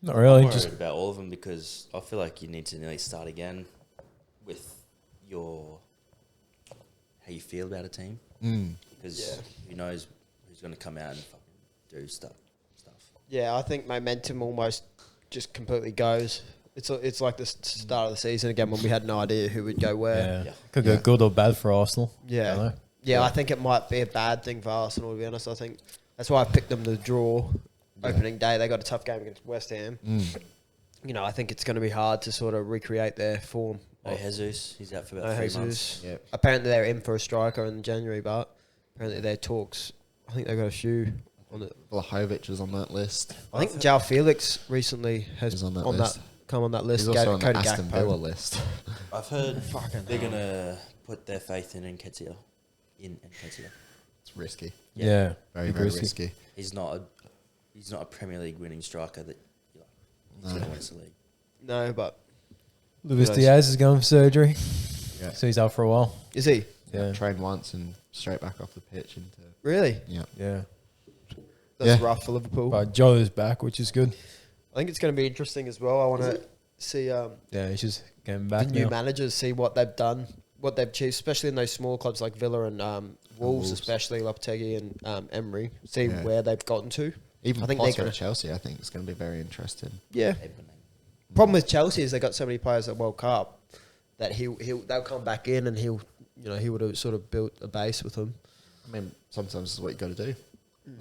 Not really. I'm Just worried about all of them because I feel like you need to nearly start again with your how you feel about a team because who knows who's going to come out and fucking do stuff. Yeah, I think momentum almost just completely goes. It's like the start of the season again when we had no idea who would go where. yeah. Yeah. Could go good or bad for Arsenal. Yeah. I don't know. Yeah, I think it might be a bad thing for Arsenal, to be honest. I think that's why I picked them to draw opening day. They got a tough game against West Ham. You know, I think it's going to be hard to sort of recreate their form. No Jesus, he's out for about No 3 Jesus. months. Yeah. Apparently they're in for a striker in January, but apparently their talks, I think they've got a shoe on it. Vlahovic is on that list. I think João Felix recently has He's on that on list. that come on that list. He's also on the Cody Aston Gakpo. Villa list. I've heard they're going to put their faith in Nketiah. It's risky. Yeah. Very, Big very risky. risky. He's not a Premier League winning striker that you're like, he's going to win the league. No, but Luis Nice. Diaz is going for surgery, Yeah. so he's out for a while. is he Yeah. Trained once and straight back off the pitch into really? yeah. Yeah. That's Yeah. rough for Liverpool. But Joe's back, which is good. I think it's going to be interesting as well. I want to see Yeah, he's just getting the back new now. managers, see what they've done, what they've achieved, especially in those small clubs like Villa and Wolves, Wolves. especially Lopetegui and Emery. See Yeah. where they've gotten to. Even I think Potter they're gonna- at Chelsea, I think it's going to be very interesting. Yeah. Problem with Chelsea is they got so many players at World Cup that they'll come back in and he would have sort of built a base with them. I mean, sometimes it's what you got to do.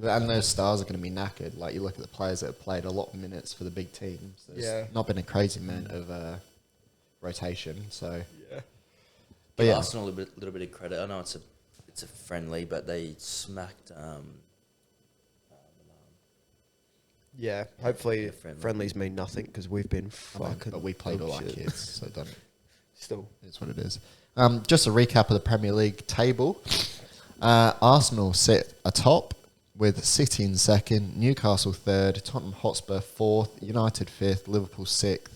And those stars are going to be knackered. Like, you look at the players that have played a lot of minutes for the big teams. There's Yeah. not been a crazy amount of rotation. So, Yeah. but Give yeah, Arsenal a little bit of credit. I know it's a friendly, but they smacked. Yeah. Hopefully Yeah, friendly. friendlies mean nothing because we've been I mean, fucking. but we played all our shit. kids, so don't. Still. It's what it is. Just a recap of the Premier League table. Arsenal sit atop with City in second, Newcastle third, Tottenham Hotspur fourth, United fifth, Liverpool sixth,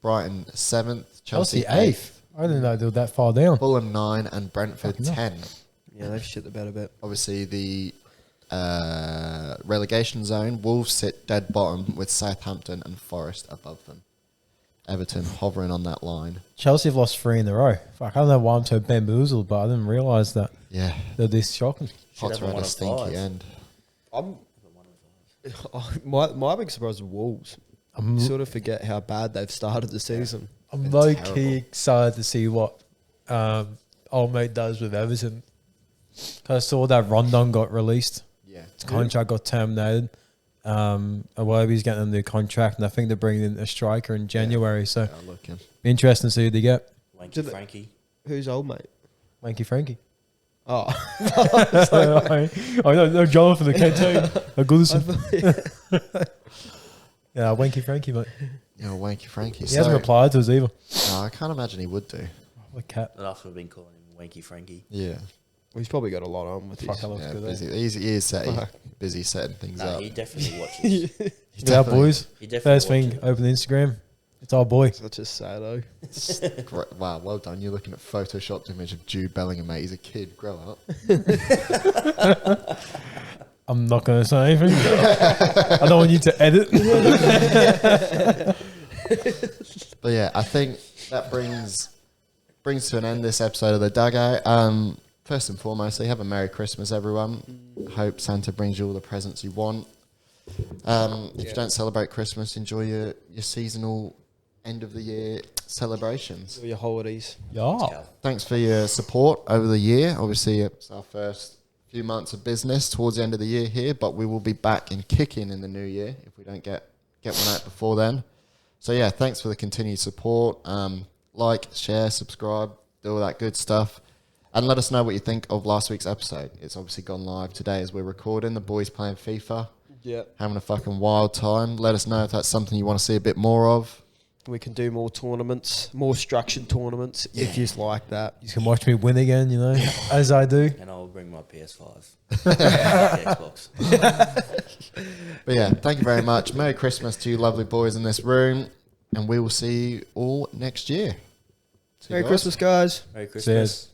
Brighton seventh, Chelsea eighth, I didn't know they were that far down. Fulham 9, and Brentford Fucking hell. 10. Yeah, they've shit the bed a bit. Obviously, the relegation zone. Wolves sit dead bottom with Southampton and Forest above them. Everton hovering on that line. Chelsea have lost 3 in a row. Fuck, I don't know why I'm so bamboozled, but I didn't realise that. Yeah. They're this shocking. Should have Potter had won a a stinky 5. end. My big surprise is Wolves. You sort of forget how bad they've started the season. I'm It's low terrible. key excited to see what old mate does with Everton. 'Cause I saw that Rondon got released. Yeah. His contract got terminated. Awobi's getting a new contract, and I think they're bringing in a striker in January. So Yeah, looking. be interesting to see who they get. Wanky Did they- Frankie. Who's old mate? Wanky Frankie. Oh, I know Jonathan the canteen. Goodison. Yeah, Wanky Frankie, mate. Yeah, Wanky Frankie. He hasn't replied to us either. No, I can't imagine he would do. What cat? Enough we've been calling him Wanky Frankie. Yeah. he's probably got a lot on with Fuck, his. I love Yeah, good. busy. He is busy setting things No, up. he definitely watches. He Yeah, definitely- boys. He definitely First thing, watches. open Instagram. It's our boy. Such a sado. Great. Wow, well done. You're looking at photoshopped image of Jude Bellingham, mate. He's a kid. Grow up. I'm not going to say anything. I don't want you to edit. But yeah, I think that brings to an end this episode of the Dugout. First and foremostly, have a Merry Christmas, everyone. Hope Santa brings you all the presents you want. If you don't celebrate Christmas, enjoy your seasonal end of the year celebrations. Your holidays. Yeah. Thanks for your support over the year. Obviously, it's our first few months of business towards the end of the year here, but we will be back and kicking in the new year if we don't get one out before then. So yeah, thanks for the continued support. Like, share, subscribe, do all that good stuff. And let us know what you think of last week's episode. It's obviously gone live today as we're recording. The boys playing FIFA, Yeah. having a fucking wild time. Let us know if that's something you want to see a bit more of. We can do more tournaments, more structured tournaments, if you like that. You can watch me win again, you know, as I do. And I'll bring my PS5. Xbox. But yeah, thank you very much. Merry Christmas to you lovely boys in this room. And we will see you all next year. See you Merry guys. Christmas, guys. Merry Christmas.